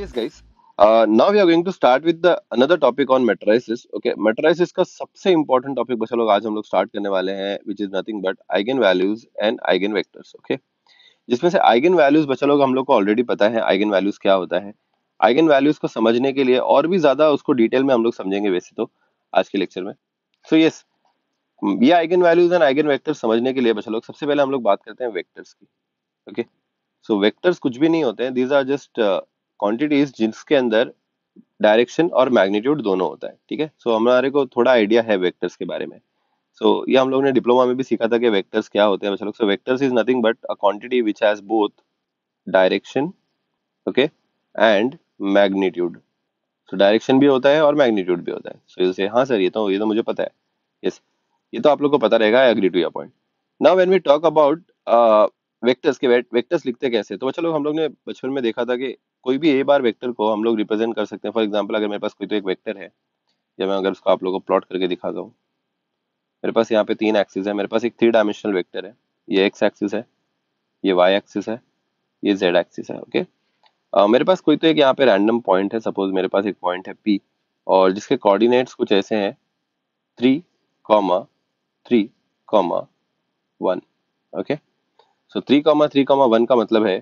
Yes, guys. Now we are going to start with the another topic on matrices. Okay, matrices का सबसे important topic बच्चा लोग आज हम लोग start करने वाले हैं, which is nothing but eigen values and eigen vectors. Okay, जिसमें से eigen values बच्चा लोग हम लोग को already पता है eigen values क्या होता है. eigen values को समझने के लिए और भी ज्यादा उसको डिटेल में हम लोग समझेंगे वैसे तो आज के लेक्चर में. So yes, ये eigen values and eigen vectors समझने के लिए बच्चा लोग सबसे पहले हम लोग बात करते हैं vectors की. Okay, सो वेक्टर्स कुछ भी नहीं होते हैं. दीज आर जस्ट क्वांटिटीज जिसके अंदर डायरेक्शन और मैग्नीट्यूड दोनों होता है. ठीक है, सो हमारे को थोड़ा आइडिया है वेक्टर्स के बारे में. सो ये हम लोग ने डिप्लोमा में भी सीखा था कि वेक्टर्स क्या होते हैं. So vectors is nothing but a quantity which has both direction, okay, and magnitude. So direction भी होता है और मैग्नीट्यूड भी होता है. सो जैसे हाँ सर, ये तो मुझे पता है. यस, ये तो आप लोग को पता रहेगा. I agree to your point. Now when we talk about vectors के वेक्टर्स लिखते कैसे, तो चलो हम लोग ने बचपन में देखा था कि कोई भी ए बार वेक्टर को हम लोग रिप्रेजेंट कर सकते हैं. फॉर एग्जांपल, अगर मेरे पास कोई तो एक वेक्टर है, या मैं अगर उसको आप लोगों को प्लॉट करके दिखाता हूँ. मेरे पास यहाँ पे तीन एक्सिस है. मेरे पास एक थ्री डायमेंशनल वेक्टर है. ये एक्स एक्सिस है, ये वाई एक्सिस है, ये जेड एक्सिस है. ओके, मेरे पास कोई तो एक यहाँ पे रैंडम पॉइंट है. सपोज मेरे पास एक पॉइंट है पी, और जिसके कोऑर्डिनेट्स कुछ ऐसे हैं, 3,3,1. ओके, सो 3,3,1 का मतलब है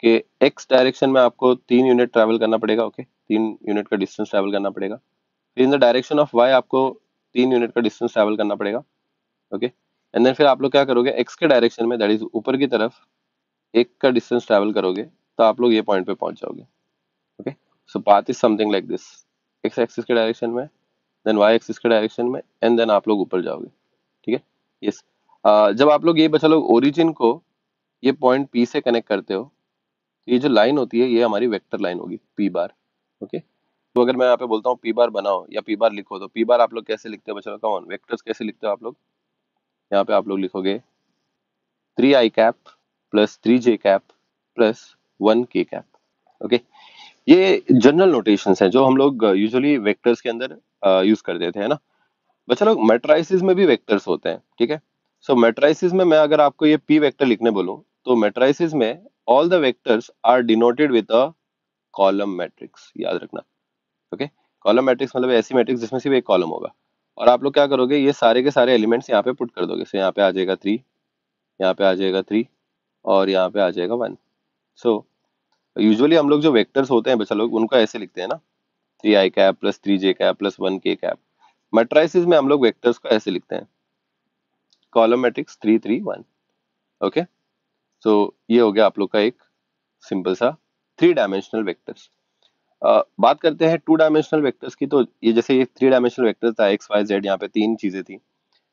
कि एक्स डायरेक्शन में आपको 3 यूनिट ट्रैवल करना पड़ेगा. ओके, 3 यूनिट का डिस्टेंस ट्रैवल करना पड़ेगा. फिर in the direction of Y आपको 3 यूनिट का डिस्टेंस ट्रैवल करना पड़ेगा. ओके, एंड देन फिर आप लोग क्या करोगे, एक्स के डायरेक्शन में, दैट इज ऊपर की तरफ, एक का डिस्टेंस ट्रैवल करोगे तो आप लोग ये पॉइंट पे पहुंच जाओगे. Okay, so path is something like this. X axis के डायरेक्शन में, देन वाई एक्सिस के डायरेक्शन में, एंड देन आप लोग ऊपर जाओगे. ठीक है. यस, जब आप लोग ये बचा लोग ओरिजिन को ये पॉइंट पी से कनेक्ट करते हो, ये जो लाइन होती है ये हमारी वेक्टर लाइन होगी, पी बार. ओके, तो अगर मैं यहाँ पे बोलता हूँ पी बार बनाओ या पी बार लिखो, तो पी बार आप लोग कैसे लिखते हो बच्चों, कम ऑन, वेक्टर्स कैसे लिखते हो आप लोग. यहाँ पे आप लोग लिखोगे 3i cap plus 3j cap plus 1k cap. Okay, ये जनरल नोटेशंस हैं जो हम लोग यूजुअली वेक्टर्स के अंदर यूज कर देते हैं ना. बच्चा लोग मैट्राइसिस में भी वेक्टर्स होते हैं. ठीक है, सो मैट्राइसिस में मैं अगर आपको ये पी वेक्टर लिखने बोलूं, तो मैट्राइसिस में all the vectors are denoted with a column matrix. याद रखना. ओके, कॉलम मैट्रिक्स मतलब ऐसी मैट्रिक्स जिसमें सिर्फ एक कॉलम होगा, और आप लोग क्या करोगे, ये सारे के सारे एलिमेंट्स यहाँ पे पुट कर दोगे. सो यहाँ पे आ जाएगा 3, यहाँ पे आ जाएगा 3, और यहाँ पे आ जाएगा 1. सो यूजुअली हम लोग जो वेक्टर्स होते हैं बच्चा लोग उनको ऐसे लिखते हैं ना, 3i cap plus 3j cap plus 1k cap. Matrices में हम लोग वेक्टर्स को ऐसे लिखते हैं, कॉलम मैट्रिक्स 3, 3, 1. ओके, सो ये हो गया आप लोग का एक सिंपल सा थ्री डायमेंशनल वेक्टर्स. बात करते हैं टू डायमेंशनल वेक्टर्स की. तो ये जैसे ये थ्री डायमेंशनल वेक्टर था, एक्स वाई जेड, यहाँ पे तीन चीजें थी,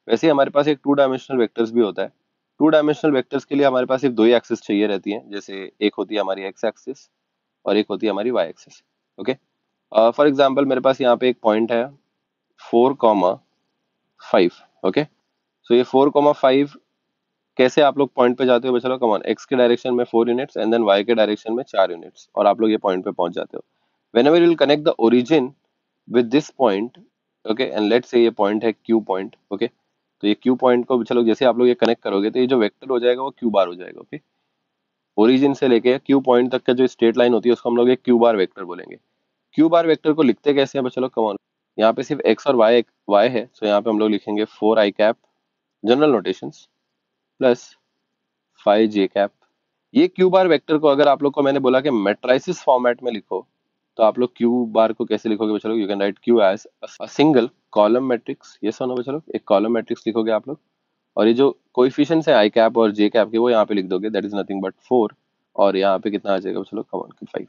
वैसे ही हमारे पास एक टू डायमेंशनल वेक्टर्स भी होता है. टू डायमेंशनल वेक्टर्स के लिए हमारे पास सिर्फ दो ही एक्सिस चाहिए रहती हैं. जैसे एक होती है हमारी एक्स एक्सिस और एक होती है हमारी Y axis. Okay, for example मेरे पास यहाँ पे एक पॉइंट है 4,5. ओके, सो ये 4,5 कैसे आप लोग पॉइंट पे जाते हो बच्चों, कम ऑन, एक्स के डायरेक्शन में 4 यूनिट्स एंड देन वाई के डायरेक्शन में 4 यूनिट्स, और आप लोग ये पॉइंट पे पहुंच जाते हो. whenever you will connect the origin with this point, okay, and let's say ये पॉइंट है क्यू पॉइंट. ओके, तो ये क्यू पॉइंट को चलो जैसे आप लोग ये कनेक्ट करोगे तो ये जो वेक्टर हो जाएगा वो क्यू बार हो जाएगा. ओके, ओरिजिन से लेके क्यू पॉइंट तक का जो स्ट्रेट लाइन होती है उसको हम लोग एक क्यू बार वेक्टर बोलेंगे. क्यू बार वेक्टर को लिखते कैसे हैं बच्चों, कम ऑन, यहाँ पे सिर्फ एक्स और वाई है, सो यहाँ पे हम लोग लिखेंगे 4i cap, general notations, plus 5j cap. ये क्यू बार वेक्टर को अगर आप लोग को मैंने बोला कि मैट्राइसिस फॉर्मेट में लिखो, तो आप लोग क्यू बार को कैसे लिखोगे बच्चों, you can write Q as a single column matrix. ये सुनो बच्चों, एक कॉलम मैट्रिक्स लिखोगे आप लोग, और ये जो कोएफिशिएंट्स है आई कैप और जे कैप के वो यहाँ पे लिख दोगे, दैट इज नथिंग बट 4, और यहाँ पे कितना आ जाएगा बच्चों लोग, कम ऑन, 5.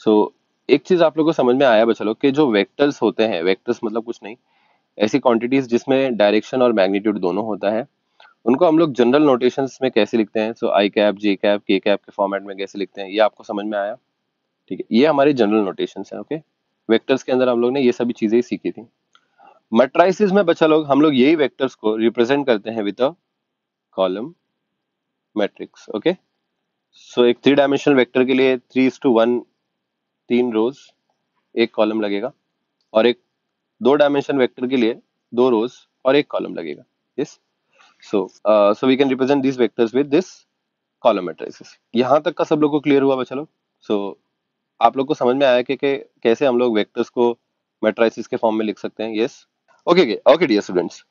सो एक चीज आप लोग को समझ में आया बच्चों लोग कि जो वेक्टर्स होते हैं, वेक्टर्स मतलब कुछ नहीं, ऐसी क्वांटिटीज जिसमें डायरेक्शन और मैग्नीट्यूड दोनों होता है, उनको हम लोग जनरल नोटेशंस में कैसे लिखते हैं. सो आई कैप, जे कैप, के कैप के फॉर्मेट में कैसे लिखते हैं, ये आपको समझ में आया. ठीक है, ये हमारी जनरल नोटेशंस हैं. ओके, वेक्टर्स के अंदर हम लोग ने ये सभी चीजें ही सीखी थी. मैट्राइसिस में बच्चा लोग हम लोग यही वेक्टर्स को रिप्रेजेंट करते हैं with a column matrix. Okay, so एक थ्री डायमेंशनल वेक्टर के लिए 3:1, 3 रोज, एक कॉलम लगेगा, और एक दो डायमेंशन वेक्टर के लिए 2 रोज और एक कॉलम लगेगा. Yes, so we can represent this vectors with this column matrices. यहाँ तक का सब लोग को क्लियर हुआ बच्चा लोग. सो आप लोग को समझ में आया कि कैसे हम लोग वेक्टर्स को मैट्रिसेस के फॉर्म में लिख सकते हैं? Yes, okay okay dear students,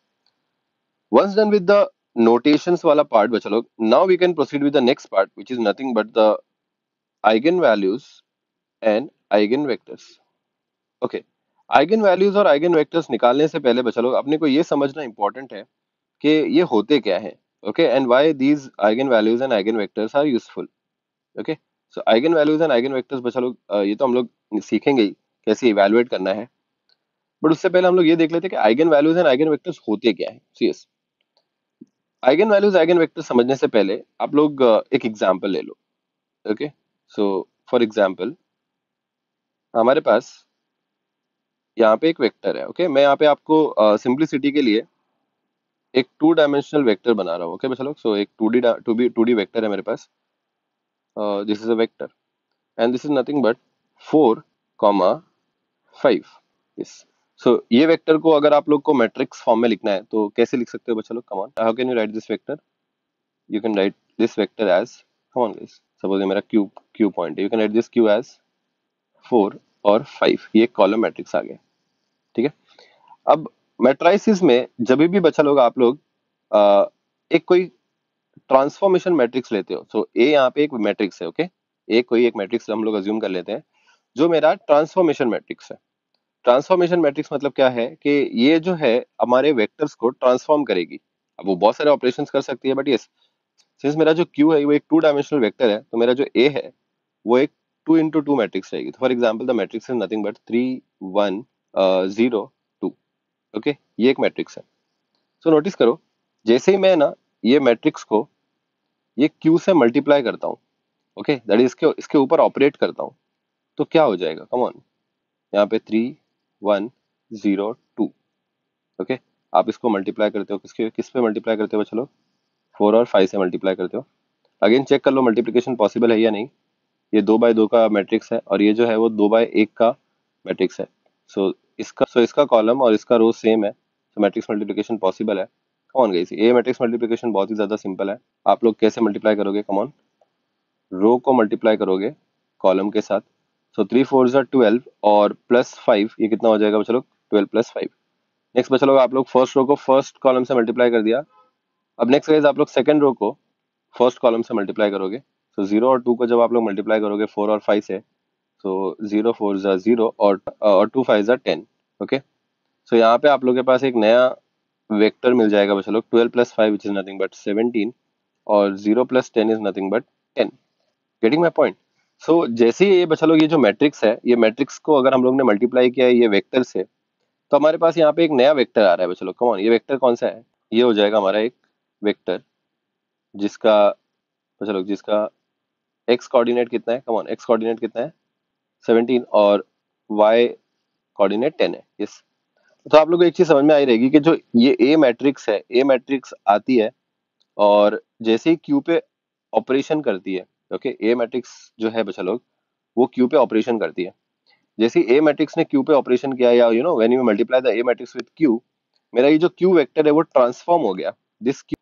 once done with the notations वाला पार्ट बच्चा लोग, now we can proceed with the next part which is nothing but the eigen values and eigen vectors. Okay, eigen values और eigen vectors निकालने से पहले बच्चा लोग अपने को ये समझना इंपॉर्टेंट है कि ये होते क्या है, okay, and why these eigen values and eigen vectors are useful. Okay, so eigen values and eigen vectors बच्चा लोग ये तो हम लोग सीखेंगे ही कैसे इवैल्यूएट करना है, बट उससे पहले हम लोग ये देख लेते हैं कि eigen values and eigen vectors होते क्या है। CS, eigen values eigen vectors समझने से पहले आप लोग एक एग्जांपल ले लो। ओके, सो फॉर एग्जांपल हमारे पास यहाँ पे एक वेक्टर है। ओके, मैं यहाँ पे आपको सिंपलिसिटी के लिए एक टू डायमेंशनल वेक्टर बना रहा हूँ। ओके चलो, सो एक टू डी वेक्टर है मेरे पास। This is a vector and this is nothing but 4,5। Yes, so ये वेक्टर को अगर आप लोग को मैट्रिक्स फॉर्म में लिखना है तो कैसे लिख सकते हो बच्चा लोग? Come on, how can you write this vector? You can write this vector as, come on guys, suppose ये मेरा क्यू क्यू पॉइंट है, you can write this Q as 4 और 5। ये कॉलम मैट्रिक्स आ गया। ठीक है, अब मैट्राइसिस में जब भी बच्चा लोग आप लोग एक कोई ट्रांसफॉर्मेशन मैट्रिक्स लेते हो, सो ए यहाँ पे एक मैट्रिक्स है। ओके, एक कोई एक मैट्रिक्स हम लोग अज्यूम कर लेते हैं जो मेरा ट्रांसफॉर्मेशन मैट्रिक्स है। ट्रांसफॉर्मेशन मैट्रिक्स मतलब क्या है कि ये जो है हमारे वेक्टर्स को ट्रांसफॉर्म करेगी। अब वो बहुत सारे ऑपरेशंस कर सकती है, बट यस, सिंस मेरा जो क्यू है वो एक टू डायमेंशनल वेक्टर है, तो मेरा जो ए है वो एक 2 into 2 मैट्रिक्स रहेगी। तो for example the matrix is nothing but 3 1 0 2। Okay, ये एक मैट्रिक्स है। सो नोटिस करो, जैसे ही मैं ना ये मैट्रिक्स को ये क्यू से मल्टीप्लाई करता हूँ, ओके, दैट इज इसके इसके ऊपर ऑपरेट करता हूँ, तो क्या हो जाएगा? कम ऑन, यहाँ पे 3 1 0 2। ओके, आप इसको मल्टीप्लाई करते हो किसके किस पे मल्टीप्लाई करते हो? चलो, 4 और 5 से मल्टीप्लाई करते हो। अगेन चेक कर लो मल्टीप्लिकेशन पॉसिबल है या नहीं। ये 2 by 2 का मैट्रिक्स है और ये जो है वो 2 by 1 का मैट्रिक्स है। सो इसका कॉलम और इसका रो सेम है, तो मैट्रिक्स मल्टीप्लिकेशन पॉसिबल है। कम ऑन गाइस, ये मैट्रिक्स मल्टीप्लिकेशन बहुत ही ज्यादा सिंपल है। आप लोग कैसे मल्टीप्लाई करोगे? कम ऑन, रो को मल्टीप्लाई करोगे कॉलम के साथ। सो 3 4 ज़ा 12 और +5, ये कितना हो जाएगा बच्चा लोग? 12 + 5। नेक्स्ट बच्चा लोग आप लोग फर्स्ट रो को फर्स्ट कॉलम से मल्टीप्लाई कर दिया। अब नेक्स्ट गाइस आप लोग सेकंड रो को फर्स्ट कॉलम से मल्टीप्लाई करोगे। सो 0 और 2 को जब आप लोग मल्टीप्लाई करोगे 4 और 5 से, तो 0 4 ज़ा 0 और 2 5 ज़ा 10। ओके, सो यहाँ पे आप लोग के पास एक नया वेक्टर मिल जाएगा बच्चा लोग, 12 + 5 विच इज नथिंग बट 17 और 0 + 10 is nothing but 10। Getting my point? So जैसे ही ये बच्चा लोग ये जो मैट्रिक्स है, ये मैट्रिक्स को अगर हम लोग ने मल्टीप्लाई किया है ये वेक्टर से, तो हमारे पास यहाँ पे एक नया वेक्टर आ रहा है बच्चा लोग। कम ऑन, ये वेक्टर कौन सा है? ये हो जाएगा हमारा एक वेक्टर जिसका बच्चा लोग जिसका एक्स कोऑर्डिनेट कितना है? कम ऑन, एक्स कोऑर्डिनेट कितना है? 17 और वाई कोऑर्डिनेट 10 है। यस, तो आप लोग को एक चीज समझ में आई रहेगी कि जो ये ए मैट्रिक्स है, ए मैट्रिक्स आती है और जैसे ही क्यू पे ऑपरेशन करती है, ओके, ए मैट्रिक्स जो है बच्चा लोग वो क्यू पे ऑपरेशन करती है। जैसे ए मैट्रिक्स ने क्यू पे ऑपरेशन किया, या you know when you multiply the A matrix with Q, मेरा ये जो क्यू वेक्टर है वो ट्रांसफॉर्म हो गया, this Q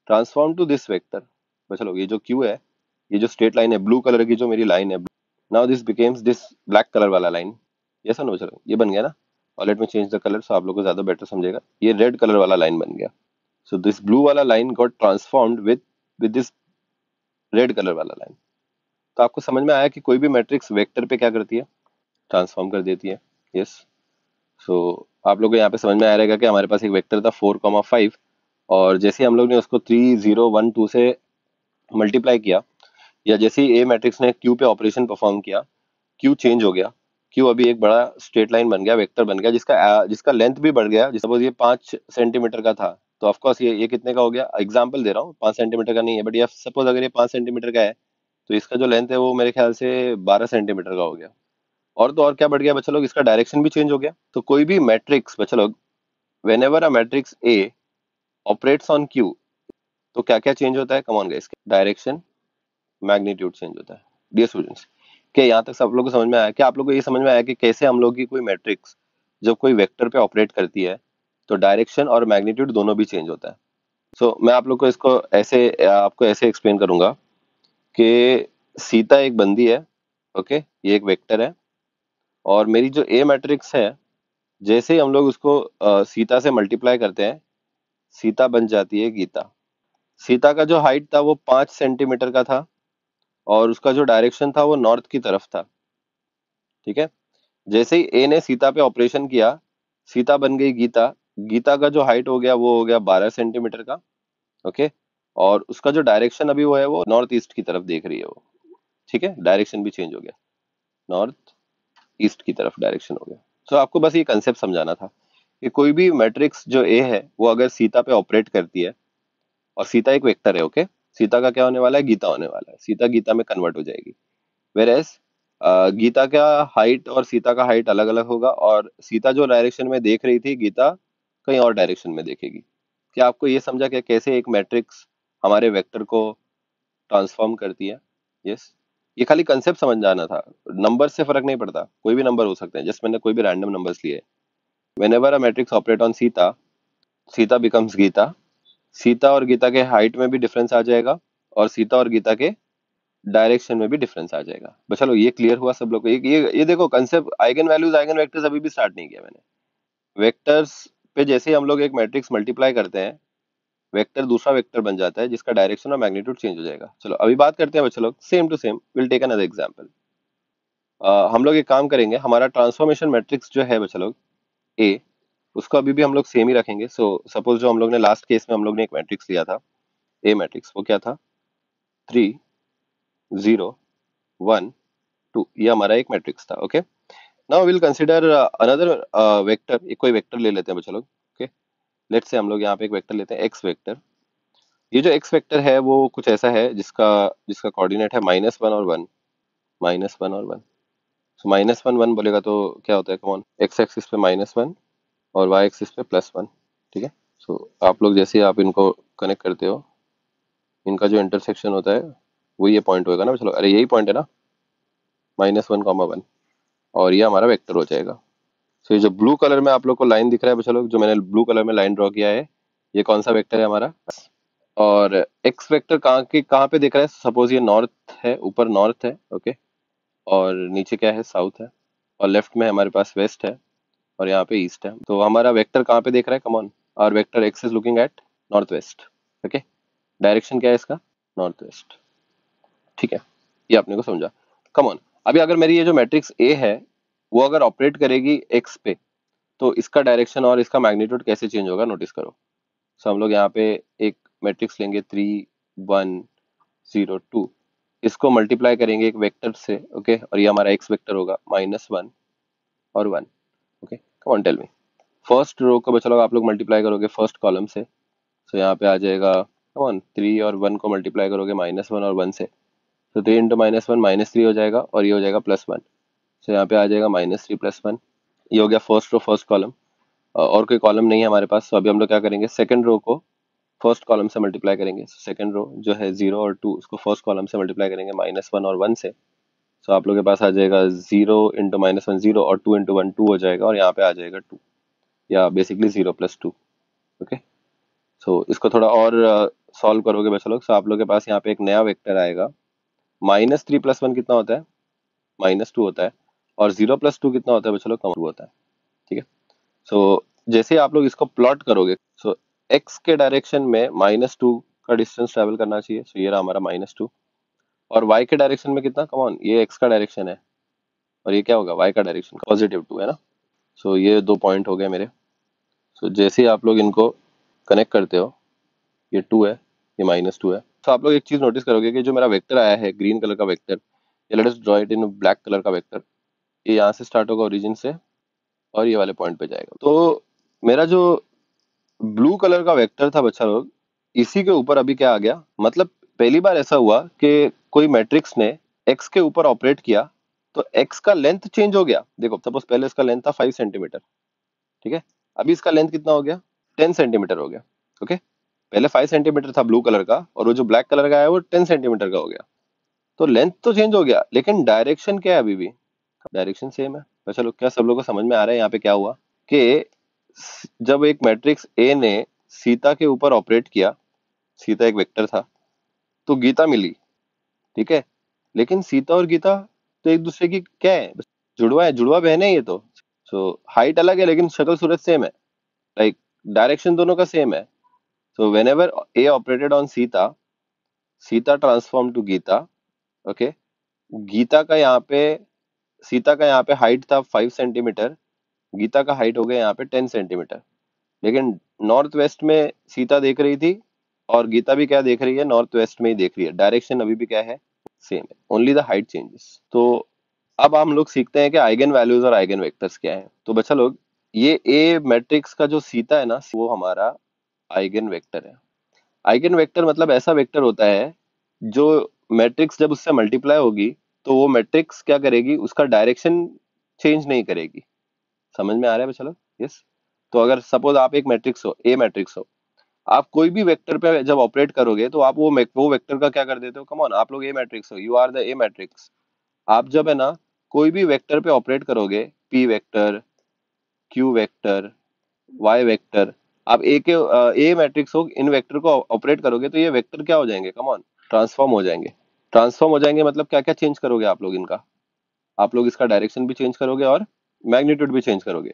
transform to this vector. बच्चा लोग ये जो क्यू है, ये जो स्ट्रेट लाइन है ब्लू कलर की जो मेरी लाइन है, now this becomes this black colour वाला लाइन। ये सर बच्चा लोग ये बन गया ना, और let me change the colour so आप लोग को ज्यादा बेटर समझेगा। ये रेड कलर वाला लाइन बन गया। सो दिस ब्लू वाला line got transformed with this red colour वाला लाइन। तो आपको समझ में आया कि कोई भी मैट्रिक्स वेक्टर पे क्या करती है? ट्रांसफॉर्म कर देती है। यस, सो आप लोग को यहाँ पे समझ में आ रहेगा कि हमारे पास एक वेक्टर था 4,5 और जैसे हम लोग ने उसको 3 0 1 2 से मल्टीप्लाई किया, या जैसे ही ए मैट्रिक्स ने क्यू पे ऑपरेशन परफॉर्म किया, क्यू चेंज हो गया। क्यू अभी एक बड़ा स्ट्रेट लाइन बन गया, वेक्टर बन गया, जिसका जिसका लेंथ भी बढ़ गया। सपोज ये 5 सेंटीमीटर का था, तो ऑफकोर्स ये कितने का हो गया? एग्जाम्पल दे रहा हूँ, 5 सेंटीमीटर का नहीं है, बट ये सपोज अगर ये 5 सेंटीमीटर का है, तो इसका जो लेंथ है वो मेरे ख्याल से 12 सेंटीमीटर का हो गया। और तो और क्या बढ़ गया बच्चा लोग? इसका डायरेक्शन भी चेंज हो गया। तो कोई भी मैट्रिक्स बच्चा लोग, when ever a matrix A operates on Q, तो क्या क्या चेंज होता है? Come on guys, direction, magnitude change होता है। डियर स्टूडेंट्स, क्या यहाँ तक सब लोग को समझ में आया? क्या आप लोग को ये समझ में आया कि कैसे हम लोग की कोई मैट्रिक्स जब कोई वेक्टर पे ऑपरेट करती है तो डायरेक्शन और मैग्नीट्यूड दोनों भी चेंज होता है? सो मैं आप लोग को इसको ऐसे आपको ऐसे एक्सप्लेन करूंगा कि सीता एक बंदी है ओके, ये एक वेक्टर है। और मेरी जो ए मैट्रिक्स है, जैसे ही हम लोग उसको सीता से मल्टीप्लाई करते हैं, सीता बन जाती है गीता। सीता का जो हाइट था वो 5 सेंटीमीटर का था, और उसका जो डायरेक्शन था वो नॉर्थ की तरफ था। ठीक है। जैसे ही ए ने सीता पे ऑपरेशन किया, सीता बन गई गीता। गीता का जो हाइट हो गया वो हो गया 12 सेंटीमीटर का। ओके। और उसका जो डायरेक्शन अभी वो है, वो नॉर्थ ईस्ट की तरफ देख रही है वो। ठीक है, डायरेक्शन भी चेंज हो गया, नॉर्थ ईस्ट की तरफ डायरेक्शन हो गया। तो आपको बस ये कंसेप्ट समझाना था कि कोई भी मैट्रिक्स जो ए है वो अगर सीता पे ऑपरेट करती है, और सीता एक वेक्टर है, ओके, सीता का क्या होने वाला है, गीता होने वाला है, सीता गीता में कन्वर्ट हो जाएगी। वेर एज गीता का हाइट और सीता का हाइट अलग अलग होगा, और सीता जो डायरेक्शन में देख रही थी, गीता कहीं और डायरेक्शन में देखेगी। क्या आपको ये समझा कि कैसे एक मैट्रिक्स हमारे वेक्टर को ट्रांसफॉर्म करती है? यस। ये खाली कंसेप्ट समझ जाना था, नंबर से फर्क नहीं पड़ता, कोई भी नंबर हो सकते हैं, जस्ट मैंने कोई भी रैंडम नंबर्स लिए। whenever a matrix operate on Sita, Sita becomes Gita. Sita और गीता के हाइट में भी डिफरेंस आ जाएगा, और सीता और गीता के डायरेक्शन में भी डिफरेंस आ जाएगा। बस चलो, ये क्लियर हुआ सब लोग को? ये देखो concept, eigen values eigen vectors अभी भी स्टार्ट नहीं किया मैंने। वेक्टर्स पे जैसे ही हम लोग एक मैट्रिक्स मल्टीप्लाई करते हैं, वेक्टर दूसरा वेक्टर बन जाता है जिसका डायरेक्शन और मैग्नीट्यूड चेंज हो जाएगा। चलो अभी बात करते हैं बच्चों लोग, same to same we'll take another example. हम लोग एक काम करेंगे, हमारा ट्रांसफॉर्मेशन मैट्रिक्स जो है बच्चों लोग, ए, उसको अभी भी हम लोग सेम ही रखेंगे। सो सपोज जो हम लोग ने लास्ट केस में हम लोग ने एक मैट्रिक्स लिया था, ए मैट्रिक्स, वो क्या था, 3 0 1 2, ये हमारा एक मैट्रिक्स था। Okay, now will consider another vector. एक कोई वेक्टर ले लेते हैं बच्चों लोग। ओके, लेट्स से हम लोग यहाँ पे एक वेक्टर लेते हैं, एक्स वेक्टर। ये जो एक्स वेक्टर है वो कुछ ऐसा है जिसका जिसका कोऑर्डिनेट है -1 और 1, -1 और 1। सो -1 1 बोलेगा तो क्या होता है, कौन, एक्स एक्सिस पे -1 और वाई एक्सिस पे +1। ठीक है। सो आप लोग जैसे ही आप इनको कनेक्ट करते हो, इनका जो इंटरसेक्शन होता है वो ये पॉइंट होएगा ना। चलो, अरे यही पॉइंट है ना, -1 1, और ये हमारा वेक्टर हो जाएगा। सो ये जो ब्लू कलर में आप लोग को लाइन दिख रहा है, चलो जो मैंने ब्लू कलर में लाइन ड्रॉ किया है, ये कौन सा वेक्टर है हमारा। और एक्स वेक्टर कहाँ पे दिख रहा है, सपोज ये नॉर्थ है, ऊपर नॉर्थ है, ओके, और नीचे क्या है, साउथ है, और लेफ्ट में हमारे पास वेस्ट है, और यहाँ पे ईस्ट है। तो हमारा वेक्टर कहाँ पे देख रहा है, कम ऑन, और vector x is looking at north west. Okay, direction क्या है इसका, नॉर्थ वेस्ट। ठीक है, ये आपने को समझा। कम ऑन, अभी अगर मेरी ये जो मैट्रिक्स ए है वो अगर ऑपरेट करेगी एक्स पे, तो इसका डायरेक्शन और इसका मैग्नीट्यूड कैसे चेंज होगा, नोटिस करो। सो हम लोग यहाँ पे एक मैट्रिक्स लेंगे, 3 1 0 2, इसको मल्टीप्लाई करेंगे एक वेक्टर से, ओके, और ये हमारा एक्स वेक्टर होगा, -1 और 1। Okay, come on tell me, first row को बच्चा लोग आप लोग मल्टीप्लाई करोगे फर्स्ट कॉलम से। सो यहाँ पे आ जाएगा, कम ऑन, 3 और 1 को मल्टीप्लाई करोगे -1 और 1 से, तो 3 × -1 -3 हो जाएगा, और ये हो जाएगा +1। सो यहाँ पे आ जाएगा -3 + 1। ये हो गया फर्स्ट रो, फर्स्ट कॉलम। और कोई कॉलम नहीं है हमारे पास, तो अभी हम लोग क्या करेंगे, सेकंड रो को फर्स्ट कॉलम से मल्टीप्लाई करेंगे। सेकंड रो जो है 0 और 2, उसको फर्स्ट कॉलम से मल्टीप्लाई करेंगे -1 और 1 से। सो आप लोग के पास आ जाएगा 0 × -1 0, और 2 × 1 2 हो जाएगा, और यहाँ पे आ जाएगा 2, या बेसिकली 0 + 2। ओके, सो इसको थोड़ा और सॉल्व करोगे बच्चा लोग, सो आप लोग के पास यहाँ पे एक नया वेक्टर आएगा। -3 + 1 कितना होता है, -2 होता है, और 0 + 2 कितना होता है बच्चा लोग, 2 होता है। ठीक है। सो जैसे आप लोग इसको प्लॉट करोगे, सो एक्स के डायरेक्शन में -2 का डिस्टेंस ट्रेवल करना चाहिए। सो ये रहा हमारा -2, और वाई के डायरेक्शन में कितना, कम ऑन, ये एक्स का डायरेक्शन है, और ये क्या होगा, वाई का डायरेक्शन, +2 है ना। सो ये 2 पॉइंट हो गए मेरे। सो जैसे ही आप लोग इनको कनेक्ट करते हो, ये 2 है, ये -2 है। तो आप लोग एक चीज नोटिस करोगे कि जो मेरा वेक्टर आया है ग्रीन कलर का वेक्टर, ये let us draw it in black colour का वेक्टर, ये यहाँ से स्टार्ट होगा ओरिजिन से, और ये वाले पॉइंट पे जाएगा। तो मेरा जो ब्लू कलर का वेक्टर था बच्चा लोग, इसी के ऊपर अभी क्या आ गया, मतलब पहली बार ऐसा हुआ कि कोई मैट्रिक्स ने एक्स के ऊपर ऑपरेट किया, तो एक्स का लेंथ चेंज हो गया। देखो सपोज पहले इसका लेंथ था 5 सेंटीमीटर, ठीक है, अभी इसका लेंथ कितना हो गया, 10 सेंटीमीटर हो गया। ओके, पहले 5 सेंटीमीटर था ब्लू कलर का, और वो जो ब्लैक कलर का है वो 10 सेंटीमीटर का हो गया। तो लेंथ तो चेंज हो गया, लेकिन डायरेक्शन क्या है, अभी भी डायरेक्शन सेम है। तो चलो, क्या सब लोगों को समझ में आ रहा है यहाँ पे क्या हुआ, कि जब एक मैट्रिक्स ए ने सीता के ऊपर ऑपरेट किया, सीता एक वेक्टर था, तो गीता मिली, ठीक है, लेकिन सीता और गीता तो एक दूसरे की क्या है, जुड़वा है, जुड़वा बहन है ये तो। सो हाइट अलग है लेकिन शक्ल सूरत सेम है, लाइक डायरेक्शन दोनों का सेम है। So whenever A operated on Sita, Sita transform to Gita. Okay, Gita का यहाँ पे, सीता का यहाँ पे हाइट था 5 सेंटीमीटर, गीता का हाइट हो गया यहाँ पे 10 सेंटीमीटर। लेकिन नॉर्थ वेस्ट में सीता देख रही थी और गीता भी क्या देख रही है, नॉर्थ वेस्ट में ही देख रही है, डायरेक्शन अभी भी क्या है, सेम है, ओनली द हाइट चेंजेस। तो अब हम लोग सीखते हैं कि आइगन वैल्यूज और आइगन वेक्टर्स क्या है। तो बच्चा लोग, ये ए मैट्रिक्स का जो सीता है ना, वो हमारा आइगन वेक्टर है। आइगन वेक्टर मतलब ऐसा वेक्टर होता है जो मैट्रिक्स जब उससे मल्टीप्लाई होगी तो वो मैट्रिक्स क्या करेगी, उसका डायरेक्शन चेंज नहीं करेगी। समझ में आ रहा है बच्चा लोग? यस। तो अगर सपोज आप एक मैट्रिक्स हो, ए मैट्रिक्स हो, आप कोई भी वेक्टर पे जब ऑपरेट करोगे तो आप वो वेक्टर का क्या कर देते हो, कम ऑन, आप लोग ए मैट्रिक्स हो, you are the A matrix. आप जब है ना कोई भी वेक्टर पे ऑपरेट करोगे, P vector, Q vector, Y vector, आप ए मैट्रिक्स हो, इन वेक्टर को ऑपरेट करोगे तो ये वेक्टर क्या हो जाएंगे, कम ऑन, ट्रांसफॉर्म हो जाएंगे। ट्रांसफॉर्म हो जाएंगे मतलब क्या क्या चेंज करोगे आप लोग इनका, आप लोग इसका डायरेक्शन भी चेंज करोगे और मैग्नीट्यूड भी चेंज करोगे।